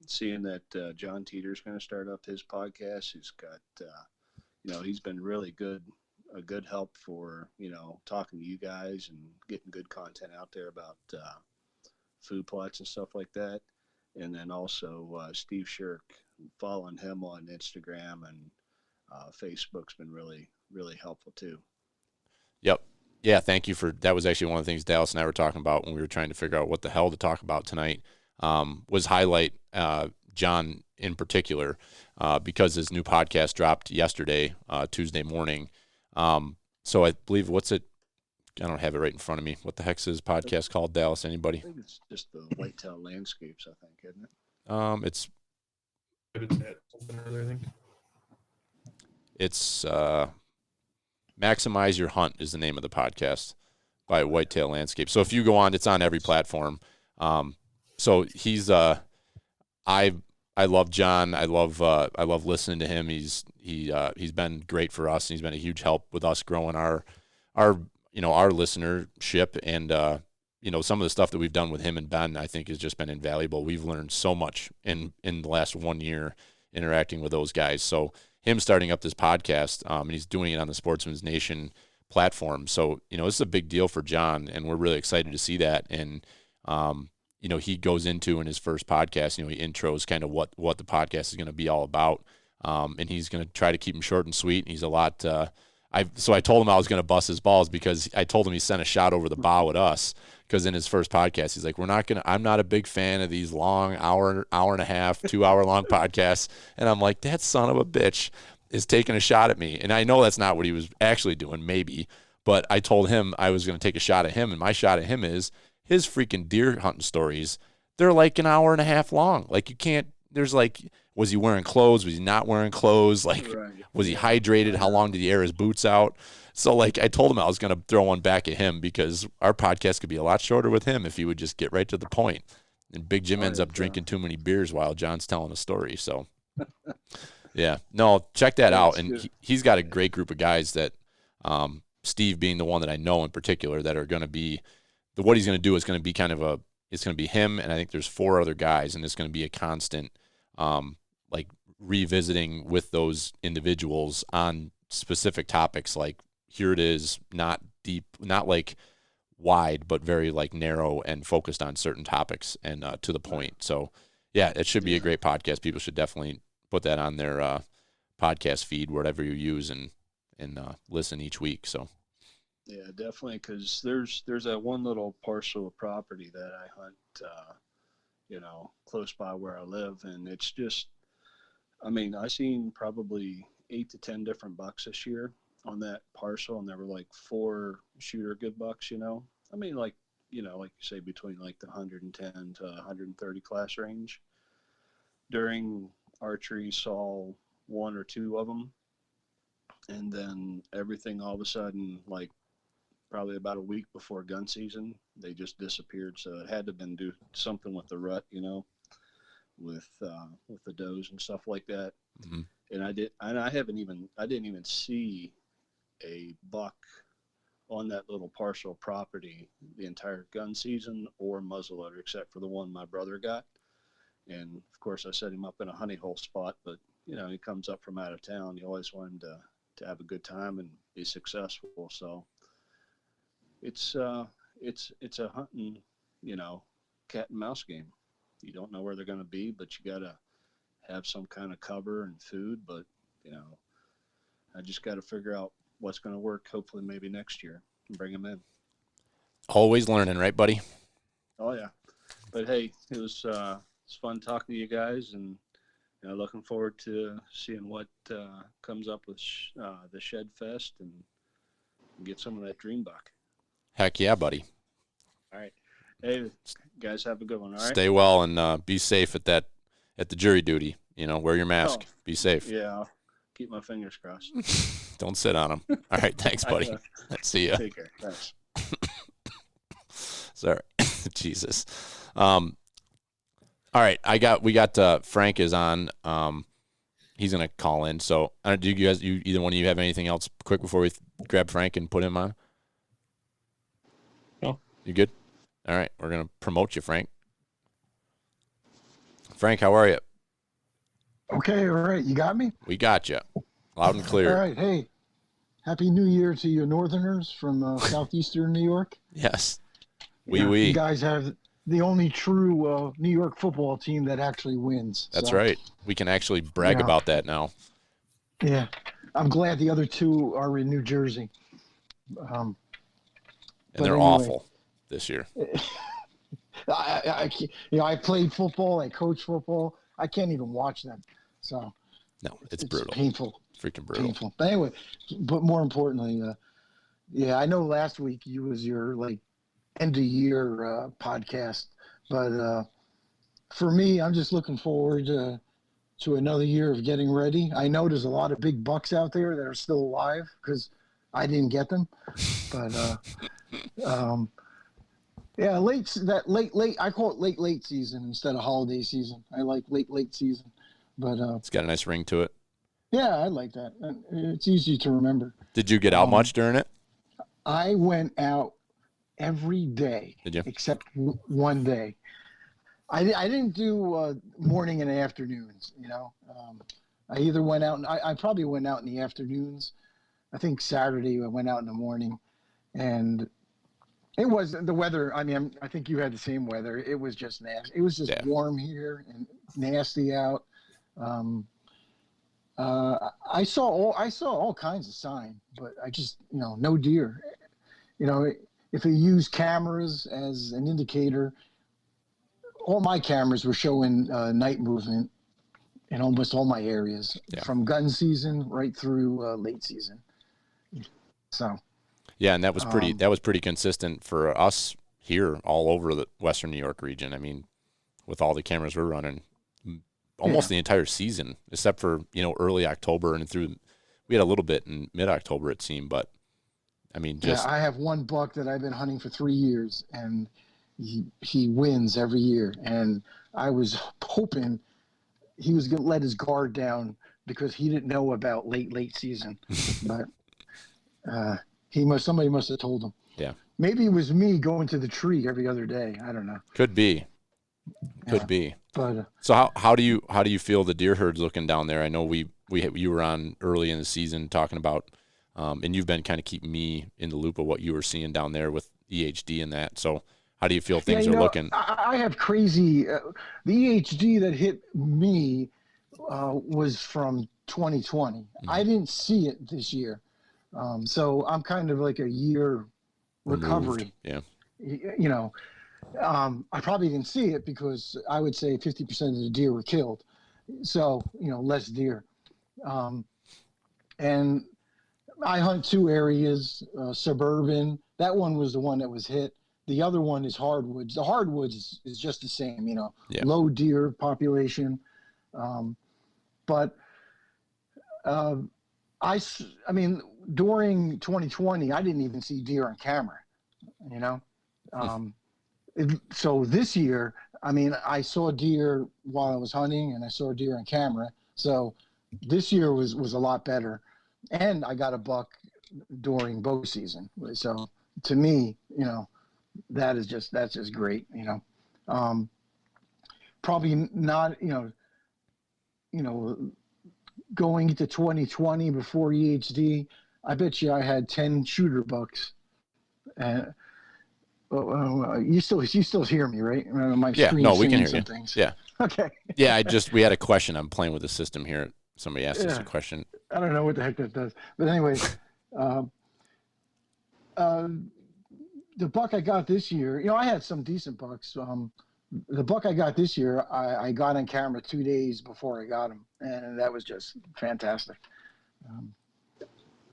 seeing that John Teeter's going to start up his podcast. He's got, he's been really a good help for, talking to you guys and getting good content out there about food plots and stuff like that. And then also Steve Shirk, following him on Instagram and Facebook's been really, really helpful too. Yep. Yeah, thank you that was actually one of the things Dallas and I were talking about when we were trying to figure out what the hell to talk about tonight, was highlight John in particular, because his new podcast dropped yesterday, Tuesday morning. So I believe, I don't have it right in front of me. What the heck's his podcast called, Dallas? Anybody? I think it's just the Whitetail Landscapes, I think, isn't it? It's something or other, I think. It's Maximize Your Hunt is the name of the podcast by Whitetail Landscape. So if you go on, it's on every platform. So he's I love John. I love listening to him. He's been great for us, and he's been a huge help with us growing our listenership, and some of the stuff that we've done with him and Ben, I think, has just been invaluable. We've learned so much in the last 1 year interacting with those guys. So him starting up this podcast, and he's doing it on the Sportsman's Nation platform. So, this is a big deal for John, and we're really excited to see that. And, he goes into in his first podcast, he intros kind of what the podcast is going to be all about. And he's going to try to keep him short and sweet. And he's a lot, so I told him I was going to bust his balls, because I told him he sent a shot over the bow at us, because in his first podcast, he's like, I'm not a big fan of these long hour and a half, 2 hour long podcasts. And I'm like, that son of a bitch is taking a shot at me. And I know that's not what he was actually doing, maybe, but I told him I was going to take a shot at him. And my shot at him is his freaking deer hunting stories. They're like an hour and a half long. Like, you can't, there's like, was he wearing clothes? Was he not wearing clothes? Like, was he hydrated? How long did he air his boots out? So, like, I told him I was going to throw one back at him, because our podcast could be a lot shorter with him if he would just get right to the point. And Big Jim ends up drinking too many beers while John's telling a story. So, yeah. No, check that out. And he's got a great group of guys that, Steve being the one that I know in particular, that are going to be, what he's going to do is going to be it's going to be him, and I think there's 4 other guys, and it's going to be a constant, like, revisiting with those individuals on specific topics. Like, here it is, not deep, not like wide, but very like narrow and focused on certain topics and to the point. So yeah, it should be a great podcast. People should definitely put that on their podcast feed, whatever you use, and listen each week. So yeah, definitely, because there's that one little parcel of property that I hunt, close by where I live, and it's just, I seen probably 8 to 10 different bucks this year on that parcel, and there were like 4 shooter good bucks. Like you say, between like the 110 to 130 class range. During archery, saw 1 or 2 of them, and then everything all of a sudden, like probably about a week before gun season, they just disappeared. So it had to have been do something with the rut, with the does and stuff like that. Mm-hmm. And I didn't even see a buck on that little parcel property the entire gun season, or muzzleloader, except for the one my brother got. And of course I set him up in a honey hole spot, but he comes up from out of town. You always want him to have a good time and be successful. So it's a hunting, cat and mouse game. You don't know where they're going to be, but you got to have some kind of cover and food. But, I just got to figure out what's going to work, hopefully maybe next year, and bring them in. Always learning, right, buddy? Oh, yeah. But, hey, it was fun talking to you guys, and looking forward to seeing what comes up with the Shed Fest, and get some of that dream buck. Heck yeah, buddy. All right. Hey, guys, have a good one. All right. Stay well, and be safe at the jury duty. Wear your mask. Be safe. Yeah, I'll keep my fingers crossed. Don't sit on them. All right, thanks, buddy. See ya. Take care. Thanks. Sorry, Jesus. All right, we got Frank is on. He's gonna call in. So, do you guys, either one of you have anything else quick before we grab Frank and put him on? No. You good? All right, we're going to promote you, Frank. Frank, how are you? Okay, all right. You got me? We got you. Loud and clear. All right. Hey, Happy New Year to you Northerners from southeastern New York. Yes. You guys have the only true New York football team that actually wins. That's right. We can actually brag about that now. Yeah. I'm glad the other 2 are in New Jersey. And they're awful this year. I played football. I coached football. I can't even watch them. So No, it's brutal. Painful. Freaking brutal. Painful. But anyway, but more importantly, yeah, I know last week was your like end of year podcast, but for me, I'm just looking forward to another year of getting ready. I know there's a lot of big bucks out there that are still alive because I didn't get them, but yeah, late. I call it late season instead of holiday season. I like late season, but it's got a nice ring to it. Yeah, I like that. It's easy to remember. Did you get out much during it? I went out every day. Did you? Except one day. I didn't do morning and afternoons. You know, I either went out. I probably went out in the afternoons. I think Saturday I went out in the morning, and it was the weather. I mean, I think you had the same weather. It was just nasty. It was just warm here and nasty out. I saw all kinds of sign, but I just no deer. If you use cameras as an indicator, all my cameras were showing night movement in almost all my areas, from gun season right through late season. So. Yeah, and that was pretty consistent for us here all over the Western New York region. I mean, with all the cameras we're running, almost the entire season, except for early October and through. We had a little bit in mid-October, it seemed, but I mean, just I have one buck that I've been hunting for 3 years, and he wins every year. And I was hoping he was going to let his guard down because he didn't know about late season, but somebody must have told him. Yeah. Maybe it was me going to the tree every other day. I don't know. Could be. But so how do you feel the deer herd's looking down there? I know you were on early in the season talking about, and you've been kind of keeping me in the loop of what you were seeing down there with EHD and that. So how do you feel things are looking? I have crazy. The EHD that hit me was from 2020. Mm-hmm. I didn't see it this year, so I'm kind of like a year recovery. Yeah. I probably didn't see it because I would say 50% of the deer were killed. So, less deer. And I hunt two areas, suburban. That one was the one that was hit. The other one is hardwoods. The hardwoods is just the same, low deer population. But I mean, during 2020, I didn't even see deer on camera, So this year, I mean, I saw deer while I was hunting, and I saw deer on camera. So this year was a lot better, and I got a buck during bow season. So to me, that's just great. Probably not, going into 2020 before EHD, I bet you I had 10 shooter bucks. You still hear me, right? My no, we can hear you. Things. Yeah. Okay. Yeah, we had a question. I'm playing with the system here. Somebody asked us a question. I don't know what the heck that does, but anyway, the buck I got this year, I had some decent bucks. The buck I got this year, I got on camera 2 days before I got him, and that was just fantastic.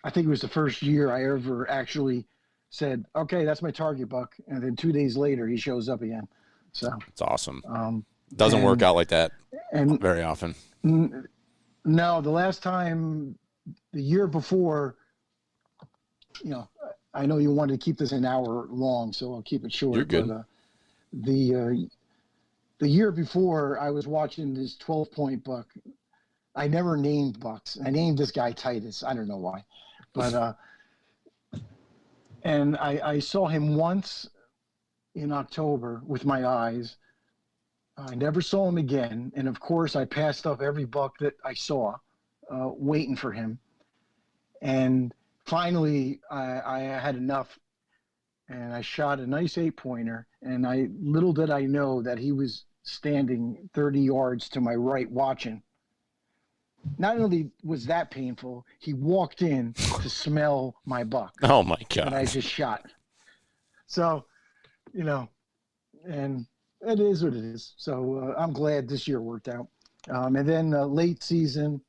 I think it was the first year I ever actually said, okay, that's my target buck. And then 2 days later, he shows up again. So it's awesome. Doesn't work out like that very often. No, the last time, the year before, I know you wanted to keep this an hour long, so I'll keep it short. You're good. But, the year before, I was watching this 12-point buck. I never named bucks. I named this guy Titus. I don't know why. But and I saw him once in October with my eyes. I never saw him again. And, of course, I passed up every buck that I saw waiting for him. And finally, I had enough, and I shot a nice 8-pointer. And little did I know that he was standing 30 yards to my right watching. Not only was that painful, he walked in to smell my buck. Oh, my God. And I just shot. So, and it is what it is. So I'm glad this year worked out. And then late season,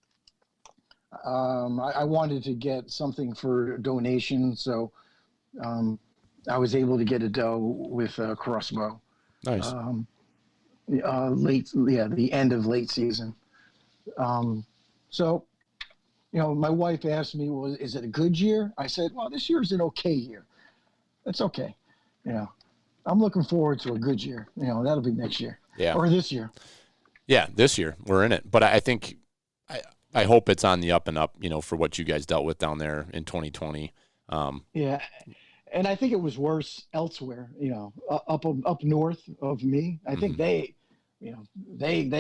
I wanted to get something for donation, so I was able to get a doe with a crossbow. Nice. The end of late season. So, my wife asked me, "Well, is it a good year?" I said, "Well, this year's an okay year. It's okay. I'm looking forward to a good year. That'll be next year, or this year." Yeah, this year we're in it, but I think I hope it's on the up and up. For what you guys dealt with down there in 2020. Yeah, and I think it was worse elsewhere. Up north of me, I think they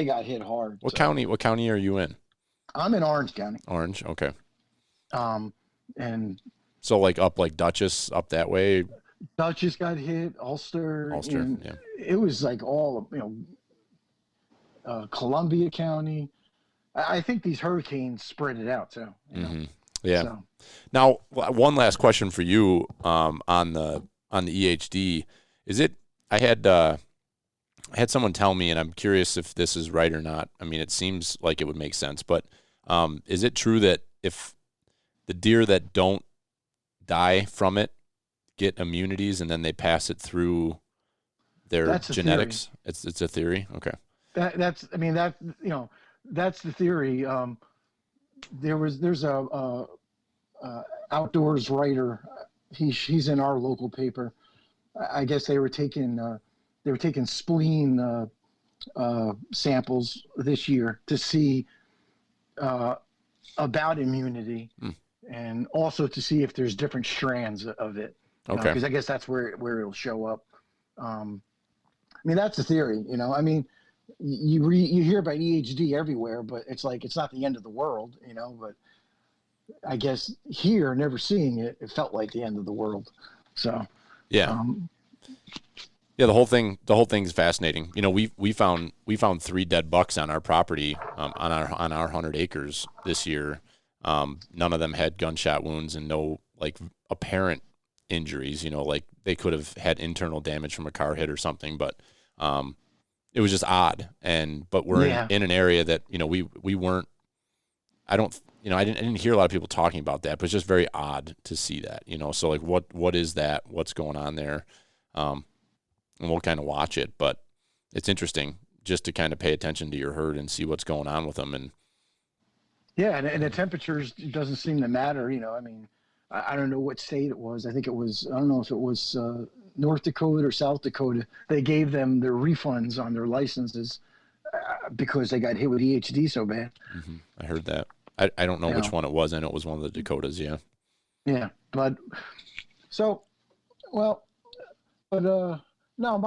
got hit hard. What county? What county are you in? I'm in Orange County. Orange, okay. And so up like Dutchess up that way. Dutchess got hit. Ulster. Yeah. It was like all Columbia County. I think these hurricanes spread it out too. Yeah. So. Now, one last question for you on the EHD. Is it? I had someone tell me, and I'm curious if this is right or not. I mean, it seems like it would make sense, but is it true that if the deer that don't die from it get immunities and then they pass it through their genetics? It's a theory. Okay. That's the theory. There's a outdoors writer. He's in our local paper. I guess they were taking spleen samples this year to see about immunity, and also to see if there's different strands of it. Okay. Because I guess that's where it'll show up. That's the theory. You hear about EHD everywhere, but it's like it's not the end of the world. But I guess here, never seeing it, it felt like the end of the world. So yeah. Yeah, the whole thing's fascinating. We found 3 dead bucks on our property, on our 100 acres this year. None of them had gunshot wounds and no apparent injuries. Like they could have had internal damage from a car hit or something, but it was just odd. But we're in an area that we weren't. I didn't hear a lot of people talking about that, but it's just very odd to see that. So what is that? What's going on there? And we'll kind of watch it, but it's interesting just to kind of pay attention to your herd and see what's going on with them. And and the temperatures doesn't seem to matter. I don't know what state it was. I think it was, I don't know if it was North Dakota or South Dakota. They gave them their refunds on their licenses because they got hit with EHD so bad. Mm-hmm. I heard that. I don't know which one it was. I know it was one of the Dakotas. Yeah. Yeah. But no,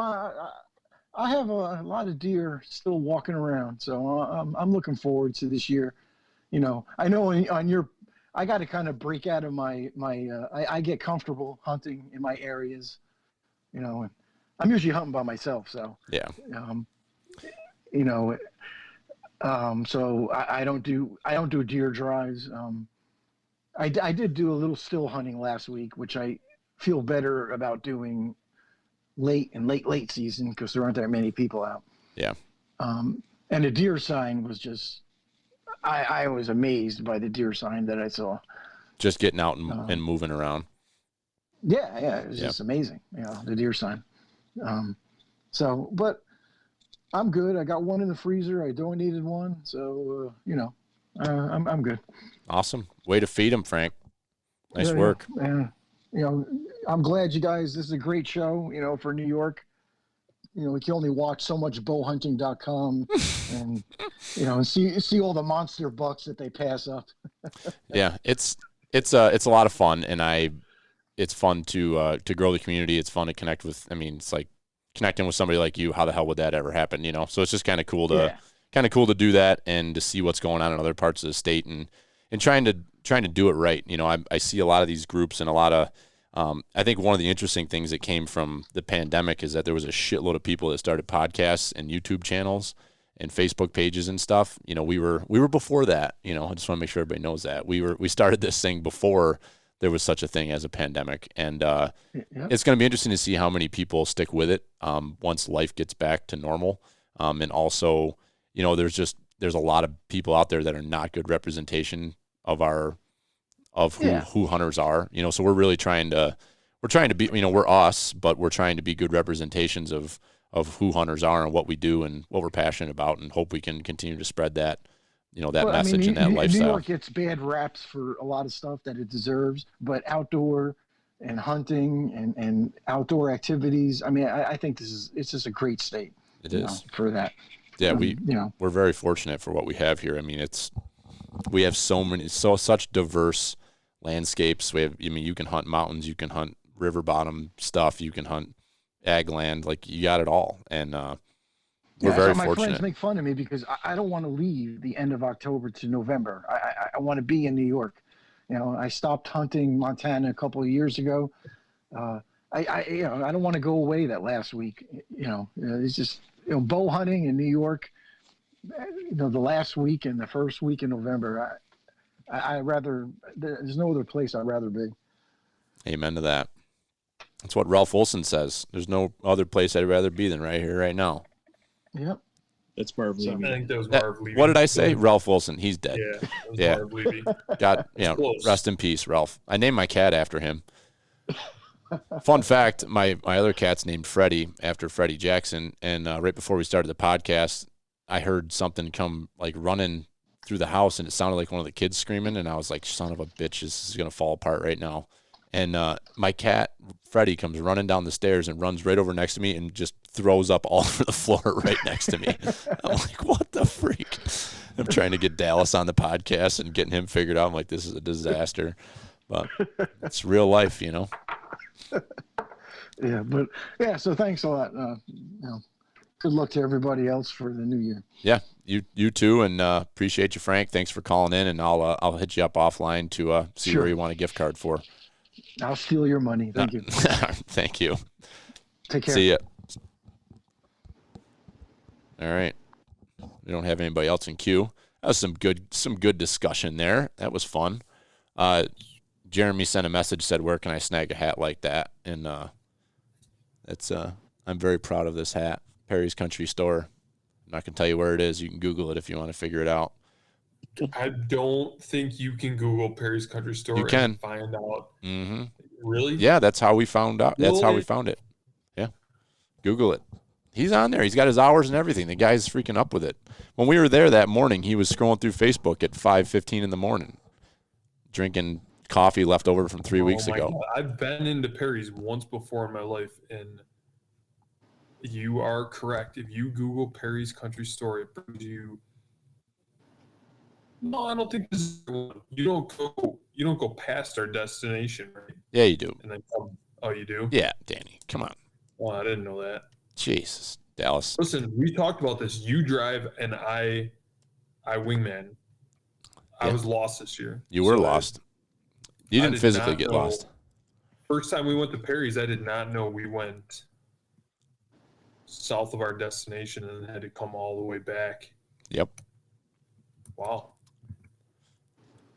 I have a lot of deer still walking around, so I'm looking forward to this year. I know on your, I got to kind of break out of my I get comfortable hunting in my areas, and I'm usually hunting by myself, so yeah. So I don't do deer drives. I did do a little still hunting last week, which I feel better about doing late season because there aren't that many people out. Yeah. And the deer sign was just, I was amazed by the deer sign that I saw. Just getting out and moving around. Yeah, it was just amazing. The deer sign. But I'm good. I got one in the freezer. I donated one, so I'm good. Awesome. Way to feed them, Frank. Nice work. Yeah. I'm glad you guys. This is a great show. For New York. We can only watch so much bowhunting.com and and see all the monster bucks that they pass up. Yeah, it's a lot of fun, and it's fun to grow the community. It's fun to connect with. It's like connecting with somebody like you. How the hell would that ever happen? So it's just kind of cool to do that and to see what's going on in other parts of the state and trying to do it right. I see a lot of these groups and a lot of. I think one of the interesting things that came from the pandemic is that there was a shitload of people that started podcasts and YouTube channels and Facebook pages and stuff. We were before that. I just want to make sure everybody knows that we started this thing before there was such a thing as a pandemic, and it's going to be interesting to see how many people stick with it once life gets back to normal. And also, there's just there's a lot of people out there that are not good representation of who hunters are, so we're really trying to be, we're us, but we're trying to be good representations of who hunters are and what we do and what we're passionate about, and hope we can continue to spread that, that message and that lifestyle. New York gets bad raps for a lot of stuff that it deserves, but outdoor and hunting and outdoor activities, I think it's just a great state. It is for that. Yeah, we're very fortunate for what we have here. We have such diverse landscapes. We have, you can hunt mountains, you can hunt river bottom stuff, you can hunt ag land, like you got it all. And we're very my fortunate. Friends make fun of me because I don't want to leave the end of October to November. I want to be in New York. I stopped hunting Montana a couple of years ago. I don't want to go away that last week. It's just bow hunting in New York. The last week and the first week in November. There's no other place I'd rather be. Amen to that. That's what Ralph Olson says. There's no other place I'd rather be than right here, right now. Yep. That's Marv Levy. I think that was Marv Levy. What did I say? Ralph Olson. He's dead. Yeah, that was yeah. Marv Levy. God, rest in peace, Ralph. I named my cat after him. Fun fact, my other cat's named Freddie after Freddie Jackson, and right before we started the podcast, I heard something come running through the house, and it sounded like one of the kids screaming, and I was like, son of a bitch, this is going to fall apart right now. And my cat, Freddie, comes running down the stairs and runs right over next to me and just throws up all over the floor right next to me. I'm like, what the freak? I'm trying to get Dallas on the podcast and getting him figured out. I'm like, this is a disaster. But it's real life, Yeah, so thanks a lot. Good luck to everybody else for the new year. Yeah, you too, and appreciate you, Frank. Thanks for calling in, and I'll hit you up offline to see where you want a gift card for. I'll steal your money. Thank you. Thank you. Take care. See ya. All right. We don't have anybody else in queue. That was some good discussion there. That was fun. Jeremy sent a message, said, "Where can I snag a hat like that?" And I'm very proud of this hat. Perry's Country Store. I'm not gonna tell you where it is. You can Google it if you want to figure it out. I don't think you can Google Perry's Country Store You can and find out. Mm-hmm. Really? Yeah, that's how we found out. That's how we found it. Yeah. Google it. He's on there. He's got his hours and everything. The guy's freaking up with it. When we were there that morning, he was scrolling through Facebook at 5:15 in the morning, drinking coffee left over from 3 weeks ago. God. I've been into Perry's once before in my life, and you are correct. If you Google Perry's Country Store, it brings you. No, I don't think this is the one. You don't go past our destination, right? Yeah, you do. And then oh, you do? Yeah, Danny, come on. Well, I didn't know that. Jesus, Dallas. Listen, we talked about this. You drive, and I wingman. I was lost this year. You were lost. You didn't physically get lost. First time we went to Perry's, I did not know we went south of our destination and had to come all the way back. Yep. Wow.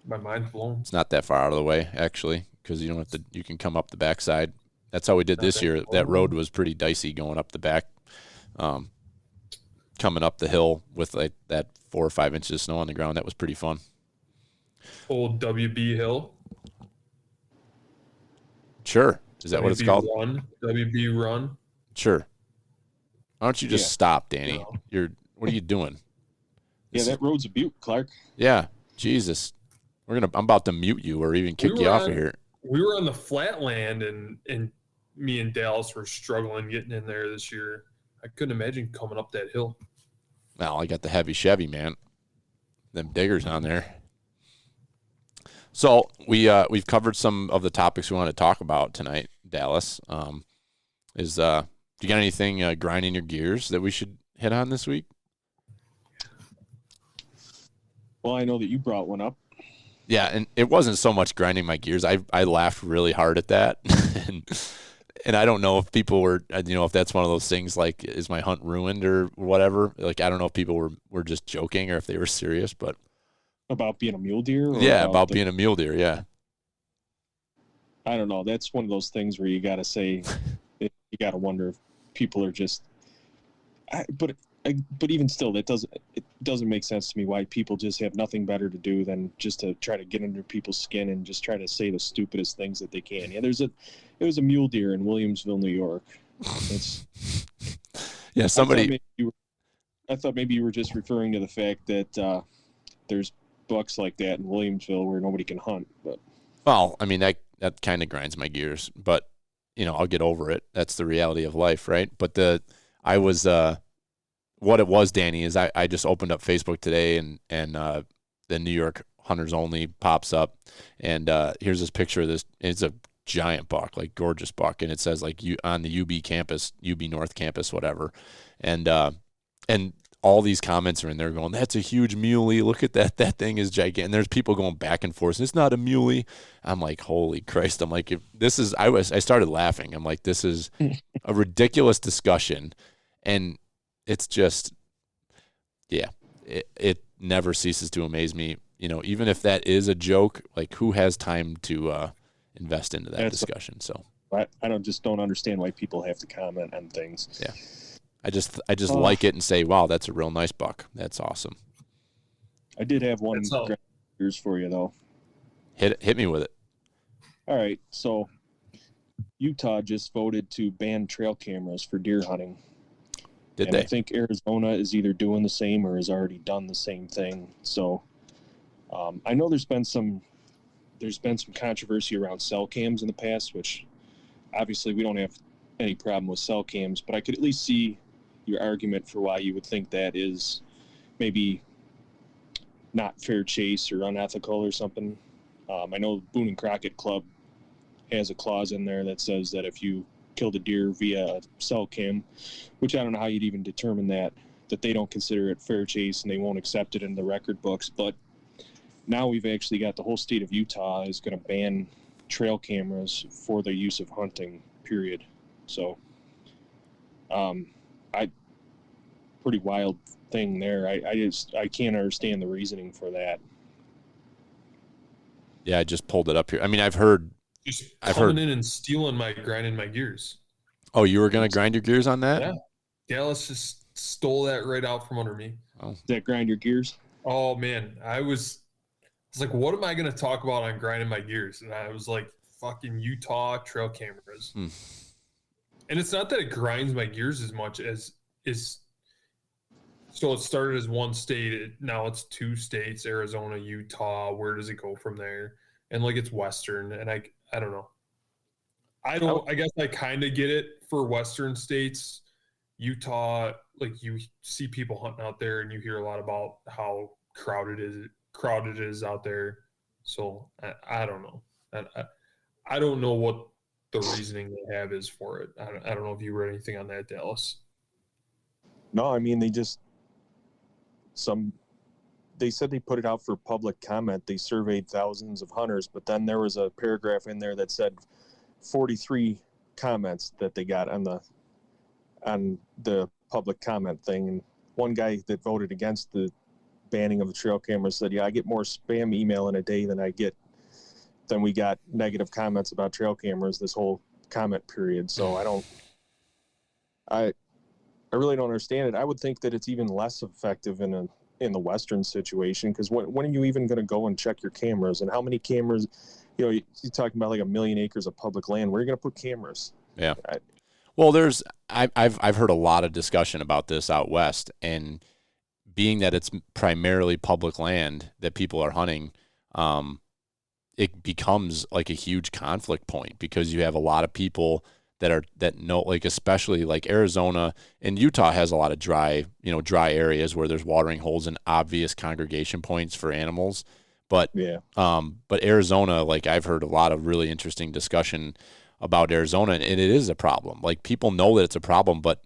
My mind's blown. It's not that far out of the way, actually, because you don't have to. You can come up the backside. That's how we did this year. That road was pretty dicey going up the back, coming up the hill with like that 4 or 5 inches of snow on the ground. That was pretty fun. Old WB Hill. Sure. Is that what it's called? WB Run. Sure. Why don't you just stop, Danny? What are you doing? Yeah, that road's a butte, Clark. Yeah. Jesus. I'm about to mute you or even kick you off of here. We were on the flatland, and me and Dallas were struggling getting in there this year. I couldn't imagine coming up that hill. Well, I got the heavy Chevy, man. Them diggers on there. So we've covered some of the topics we want to talk about tonight, Dallas. Do you got anything grinding your gears that we should hit on this week? Well, I know that you brought one up. Yeah, and it wasn't so much grinding my gears. I laughed really hard at that, and I don't know if people were, if that's one of those things like, is my hunt ruined or whatever. Like, I don't know if people were just joking or if they were serious, but about being a mule deer. Yeah, about being a mule deer. Yeah. I don't know. That's one of those things where you got to say, you got to wonder if people are just. But but even still, it doesn't make sense to me why people just have nothing better to do than just to try to get under people's skin and just try to say the stupidest things that they can. Yeah, it was a mule deer in Williamsville, New York. Yeah, somebody. I thought maybe you were just referring to the fact that there's bucks like that in Williamsville where nobody can hunt. But Well, I mean, that kind of grinds my gears, but I'll get over it. That's the reality of life, right? But what it was, Danny, is I just opened up Facebook today and the New York Hunters Only pops up, and here's this picture of this. It's a giant buck, like gorgeous buck, and it says like on the UB campus, UB North campus, whatever, and all these comments are in there going, that's a huge muley. Look at that. That thing is gigantic. And there's people going back and forth. It's not a muley. I'm like, holy Christ. I'm like, I started laughing. I'm like, this is a ridiculous discussion. And it's just, yeah, it never ceases to amaze me. Even if that is a joke, like who has time to invest into that discussion? So I don't understand why people have to comment on things. Yeah. I just like it and say, wow, that's a real nice buck. That's awesome. I did have one yours for you though. Hit me with it. All right, so Utah just voted to ban trail cameras for deer hunting. Did they? I think Arizona is either doing the same or has already done the same thing. So I know there's been some controversy around cell cams in the past, which obviously we don't have any problem with cell cams, but I could at least see your argument for why you would think that is maybe not fair chase or unethical or something. I know Boone and Crockett Club has a clause in there that says that if you killed a deer via a cell cam, which I don't know how you'd even determine that they don't consider it fair chase and they won't accept it in the record books. But now we've actually got the whole state of Utah is going to ban trail cameras for their use of hunting, period. So, pretty wild thing there. I can't understand the reasoning for that. Yeah, I just pulled it up here. I mean, I've heard in and grinding my gears. Oh, you were gonna grind your gears on that? Yeah. Dallas just stole that right out from under me. Oh. Did that grind your gears? Oh man, it's like, what am I gonna talk about on grinding my gears? And I was like, fucking Utah trail cameras. And it's not that it grinds my gears as much as is. So it started as one state. Now it's 2 states, Arizona, Utah. Where does it go from there? And like it's Western. And I don't know. I guess I kind of get it for Western states. Utah, like you see people hunting out there and you hear a lot about how crowded it is out there. So I don't know. I don't know what the reasoning they have is for it. I don't know if you read anything on that, Dallas. No, I mean, they said they put it out for public comment. They surveyed thousands of hunters, but then there was a paragraph in there that said 43 comments that they got on the public comment thing. And one guy that voted against the banning of the trail cameras said, yeah, I get more spam email in a day than we got negative comments about trail cameras this whole comment period. So I really don't understand it. I would think that it's even less effective in the Western situation, because when are you even going to go and check your cameras? And how many cameras, you're talking about like 1 million acres of public land. Where are you going to put cameras? Yeah. Well, I've heard a lot of discussion about this out West, and being that it's primarily public land that people are hunting, it becomes like a huge conflict point, because you have a lot of people that know, like especially like Arizona and Utah has a lot of dry areas where there's watering holes and obvious congregation points for animals. But but Arizona, like I've heard a lot of really interesting discussion about Arizona, and it is a problem. Like people know that it's a problem, but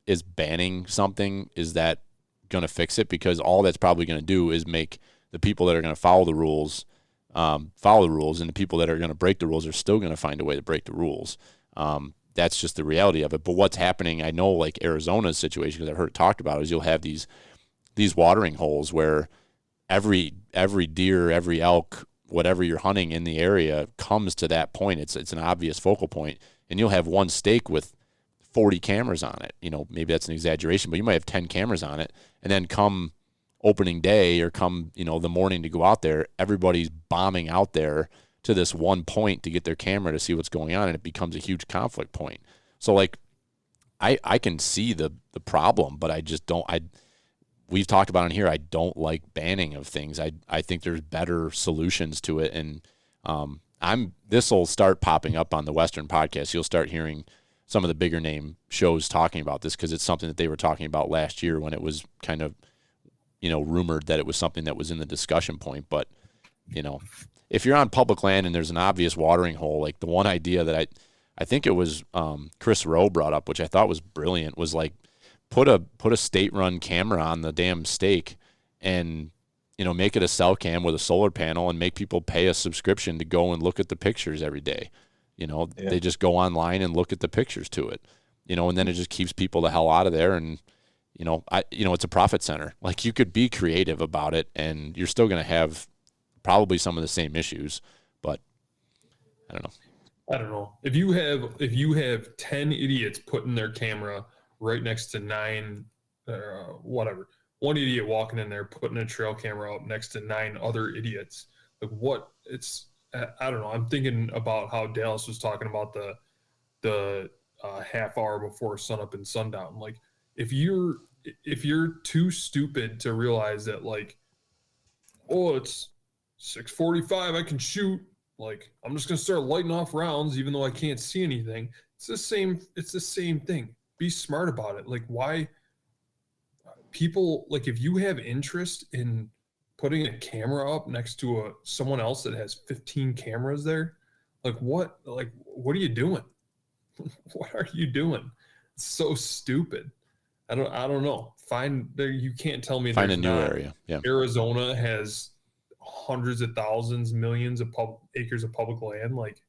is banning something, is that going to fix it? Because all that's probably going to do is make the people that are going to follow the rules, and the people that are going to break the rules are still going to find a way to break the rules. That's just the reality of it. But what's happening, I know, like Arizona's situation, because I've heard it talked about, is you'll have these watering holes where every deer, every elk, whatever you're hunting in the area comes to that point. It's an obvious focal point, and you'll have one stake with 40 cameras on it. Maybe that's an exaggeration, but you might have 10 cameras on it. And then come opening day or come, the morning to go out there, everybody's bombing out there to this one point to get their camera to see what's going on, and it becomes a huge conflict point. So like I can see the problem, but I just don't we've talked about in here, I don't like banning of things. I think there's better solutions to it, and this will start popping up on the Western podcast. You'll start hearing some of the bigger name shows talking about this because it's something that they were talking about last year when it was kind of rumored that it was something that was in the discussion point. But if you're on public land and there's an obvious watering hole, like the one idea that I think it was Chris Rowe brought up, which I thought was brilliant, was like put a state-run camera on the damn stake and make it a cell cam with a solar panel and make people pay a subscription to go and look at the pictures every day. They just go online and look at the pictures to it, and then it just keeps people the hell out of there. And it's a profit center. Like, you could be creative about it and you're still going to have probably some of the same issues, but I don't know. If you have 10 idiots putting their camera right next to 9 whatever, one idiot walking in there putting a trail camera up next to 9 other idiots, like I don't know. I'm thinking about how Dallas was talking about the half hour before sunup and sundown. Like, if you're too stupid to realize that, like, oh, it's 6:45, I can shoot, like, I'm just gonna start lighting off rounds even though I can't see anything. It's the same thing. Be smart about it. Like, why people, like, if you have interest in putting a camera up next to someone else that has 15 cameras there, what are you doing? What are you doing? It's so stupid. I don't know. You can't tell me find a new area. Yeah. Arizona has hundreds of thousands, millions of acres of public land. Like,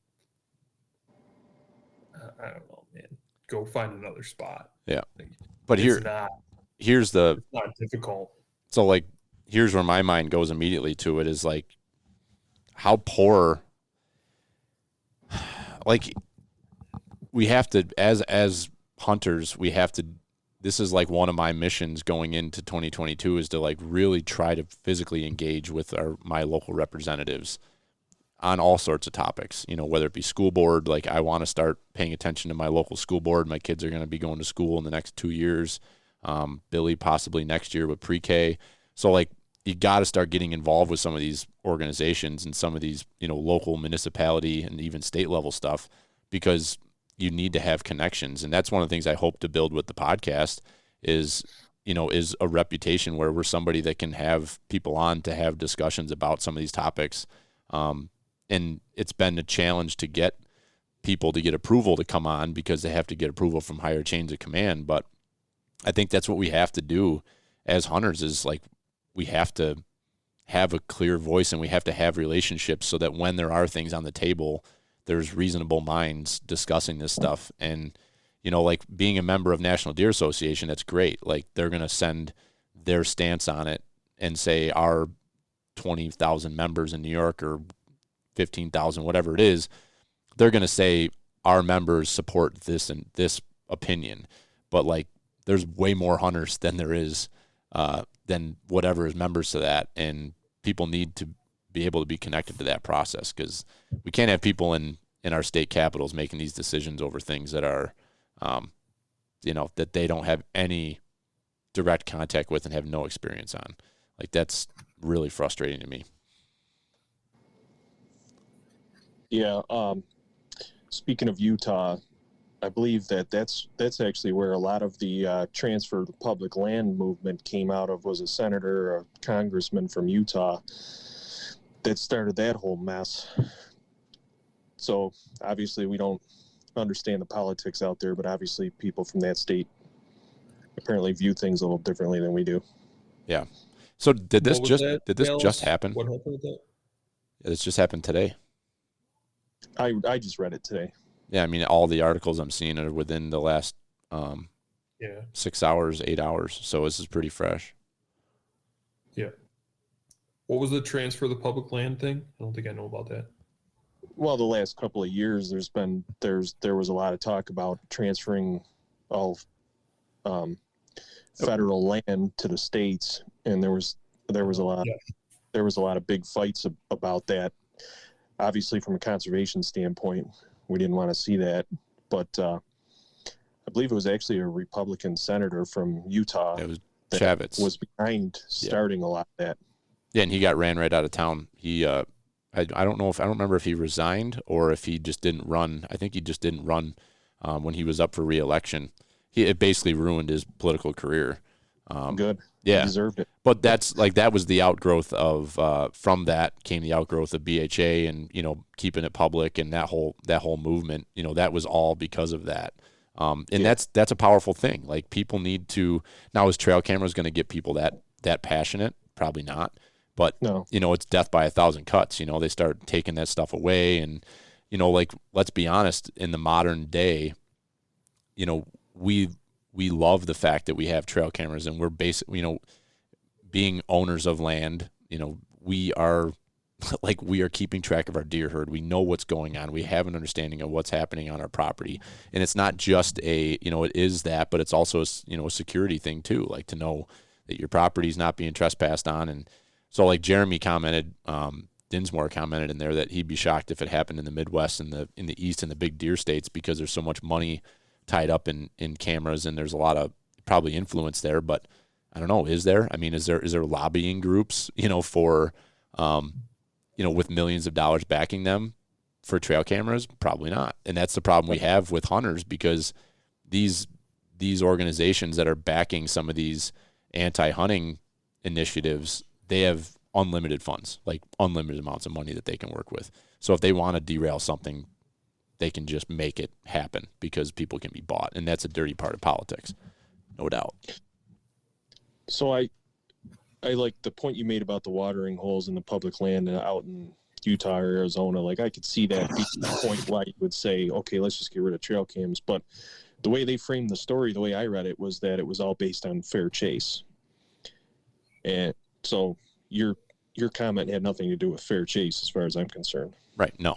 I don't know, man. Go find another spot. Yeah. But it's not difficult. So, like, here's where my mind goes immediately to it is, like, how poor, like, we have to, as hunters, we have to, this is like one of my missions going into 2022 is to, like, really try to physically engage with my local representatives on all sorts of topics, whether it be school board. Like, I want to start paying attention to my local school board. My kids are going to be going to school in the next 2 years. Billy possibly next year with pre-K. So, like, you got to start getting involved with some of these organizations and some of these, local municipality and even state level stuff, because you need to have connections. And that's one of the things I hope to build with the podcast is a reputation where we're somebody that can have people on to have discussions about some of these topics. And it's been a challenge to get people to get approval to come on because they have to get approval from higher chains of command. But I think that's what we have to do as hunters is, like, we have to have a clear voice and we have to have relationships so that when there are things on the table, there's reasonable minds discussing this stuff. And, like, being a member of National Deer Association, that's great. Like, they're going to send their stance on it and say our 20,000 members in New York or 15,000, whatever it is, they're going to say our members support this and this opinion. But, like, there's way more hunters than there is than whatever is members to that. And people need to be able to be connected to that process, because we can't have people in our state capitals making these decisions over things that are, that they don't have any direct contact with and have no experience on. Like, that's really frustrating to me. Yeah. Speaking of Utah, I believe that's actually where a lot of the transfer to public land movement came out of, was a senator, a congressman from Utah that started that whole mess. So obviously we don't understand the politics out there, but obviously people from that state apparently view things a little differently than we do. Yeah. So did this just happen? What happened with that? Yeah, this just happened today. I just read it today. Yeah, I mean, all the articles I'm seeing are within the last 6 hours, 8 hours. So this is pretty fresh. Yeah. What was the transfer of the public land thing? I don't think I know about that. Well, the last couple of years, there was a lot of talk about transferring all federal land to the states, and there was a lot of big fights about that. Obviously, from a conservation standpoint, we didn't want to see that, but I believe it was actually a Republican senator from Utah. It was that Chavez was behind starting a lot of that. Yeah, and he got ran right out of town. He, I don't remember if he resigned or if he just didn't run. I think he just didn't run when he was up for re-election. It basically ruined his political career. Good. Yeah. He deserved it. But that was the outgrowth of from that came the outgrowth of BHA and, you know, keeping it public and that whole movement, you know, that was all because of that. And that's a powerful thing. Like, people need to, now is trail cameras going to get people that passionate? Probably not. But, no. You know, it's death by 1,000 cuts. You know, they start taking that stuff away. And, you know, like, let's be honest, in the modern day, you know, we love the fact that we have trail cameras and we're you know, being owners of land, you know, we are keeping track of our deer herd. We know what's going on. We have an understanding of what's happening on our property. And it's not just it is that, but it's also, you know, a security thing too, like to know that your property is not being trespassed on. And so, like Jeremy commented, Dinsmore commented in there that he'd be shocked if it happened in the Midwest and in the East and the big deer states, because there's so much money tied up in cameras and there's a lot of probably influence there. But I don't know, is there? I mean, is there lobbying groups, you know, for, you know, with millions of dollars backing them for trail cameras? Probably not. And that's the problem we have with hunters, because these organizations that are backing some of these anti-hunting initiatives, they have unlimited funds, like unlimited amounts of money that they can work with. So if they want to derail something, they can just make it happen because people can be bought. And that's a dirty part of politics, no doubt. So I like the point you made about the watering holes in the public land out in Utah or Arizona. Like, I could see that being the point why you would say, okay, let's just get rid of trail cams. But the way they framed the story, the way I read it, was that it was all based on fair chase. And so your comment had nothing to do with fair chase as far as I'm concerned. Right. No.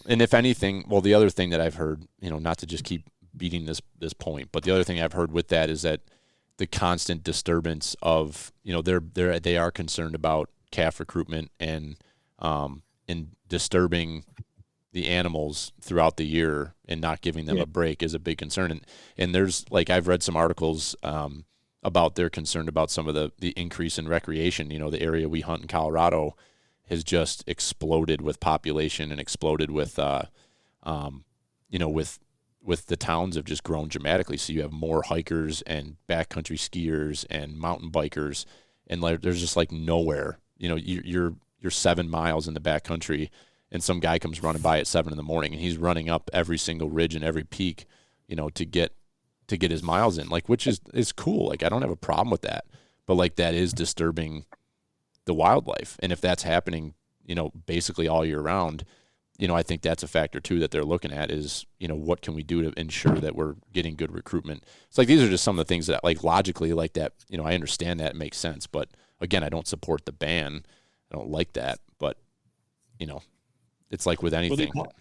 And if anything, well, the other thing that I've heard, you know, not to just keep beating this point, but the other thing I've heard with that is that the constant disturbance of, you know, they are concerned about calf recruitment and disturbing the animals throughout the year and not giving them a break is a big concern. And there's, like, I've read some articles about they're concerned about some of the increase in recreation. You know, the area we hunt in Colorado has just exploded with population and exploded with, you know, with the towns have just grown dramatically. So you have more hikers and backcountry skiers and mountain bikers, and like there's just like nowhere. You know, you're 7 miles in the backcountry, and some guy comes running by at 7 a.m, and he's running up every single ridge and every peak, you know, to get his miles in. Like, which is cool. Like, I don't have a problem with that, but like that is disturbing the wildlife. And if that's happening, you know, basically all year round, you know, I think that's a factor too that they're looking at is, you know, what can we do to ensure that we're getting good recruitment? It's like, these are just some of the things that, like, logically, like that, you know, I understand that, it makes sense. But again, I don't support the ban. I don't like that. But, you know, it's like with anything. Well,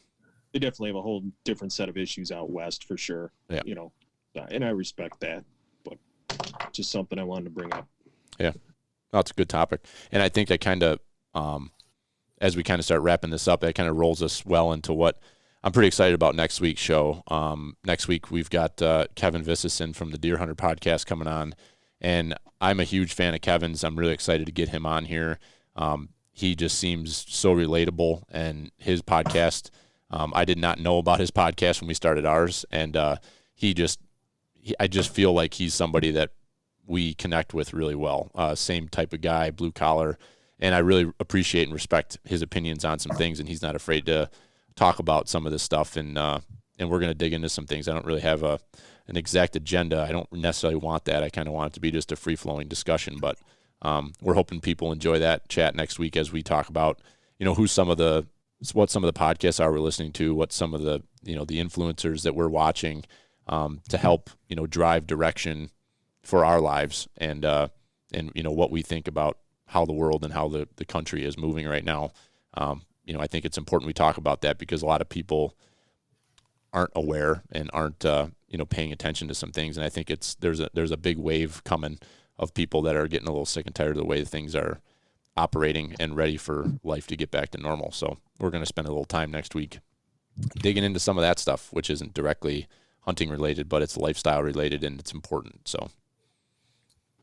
they definitely have a whole different set of issues out west for sure. Yeah. You know, and I respect that, but just something I wanted to bring up. Yeah. That's a good topic. And I think that kind of, as we kind of start wrapping this up, that kind of rolls us well into what I'm pretty excited about next week's show. Next week, we've got Kevin Visison from the Deer Hunter podcast coming on, and I'm a huge fan of Kevin's. I'm really excited to get him on here. He just seems so relatable, and his podcast, I did not know about his podcast when we started ours, and I just feel like he's somebody that we connect with really well. Same type of guy, blue collar. And I really appreciate and respect his opinions on some things, and he's not afraid to talk about some of this stuff. And we're going to dig into some things. I don't really have an exact agenda. I don't necessarily want that. I kind of want it to be just a free-flowing discussion. But we're hoping people enjoy that chat next week as we talk about, you know, what some of the podcasts are we're listening to, what some of the, you know, the influencers that we're watching to help, you know, drive direction for our lives, and you know, what we think about how the world and how the country is moving right now. You know, I think it's important we talk about that, because a lot of people aren't aware and aren't paying attention to some things. And I think there's a big wave coming of people that are getting a little sick and tired of the way things are operating and ready for life to get back to normal. So we're going to spend a little time next week digging into some of that stuff, which isn't directly hunting related, but it's lifestyle related and it's important. So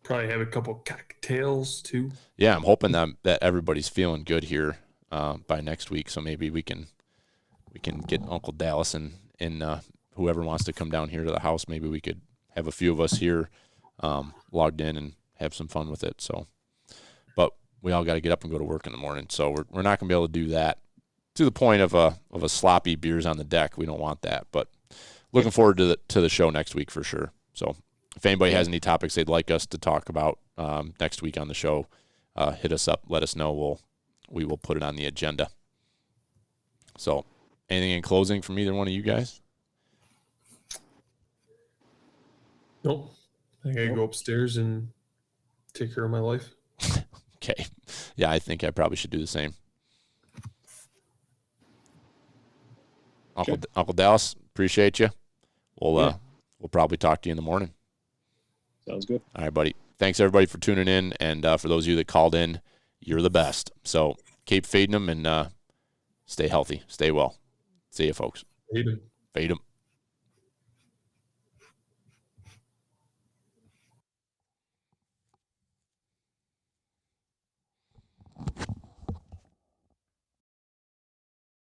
probably have a couple cocktails too. Yeah, I'm hoping that everybody's feeling good here by next week. So maybe we can get Uncle Dallas and whoever wants to come down here to the house. Maybe we could have a few of us here logged in and have some fun with it. So, but we all got to get up and go to work in the morning. So we're not going to be able to do that to the point of a sloppy beers on the deck. We don't want that. But looking forward to the show next week for sure. So if anybody has any topics they'd like us to talk about next week on the show, hit us up. Let us know. We will put it on the agenda. So anything in closing from either one of you guys? Nope. I gotta go upstairs and take care of my life. Okay. Yeah, I think I probably should do the same. Uncle Dallas, appreciate you. We'll probably talk to you in the morning. Sounds good. All right, buddy. Thanks everybody for tuning in, and for those of you that called in, you're the best. So keep feeding them and stay healthy, stay well. See you, folks. Fade 'em. Fade 'em.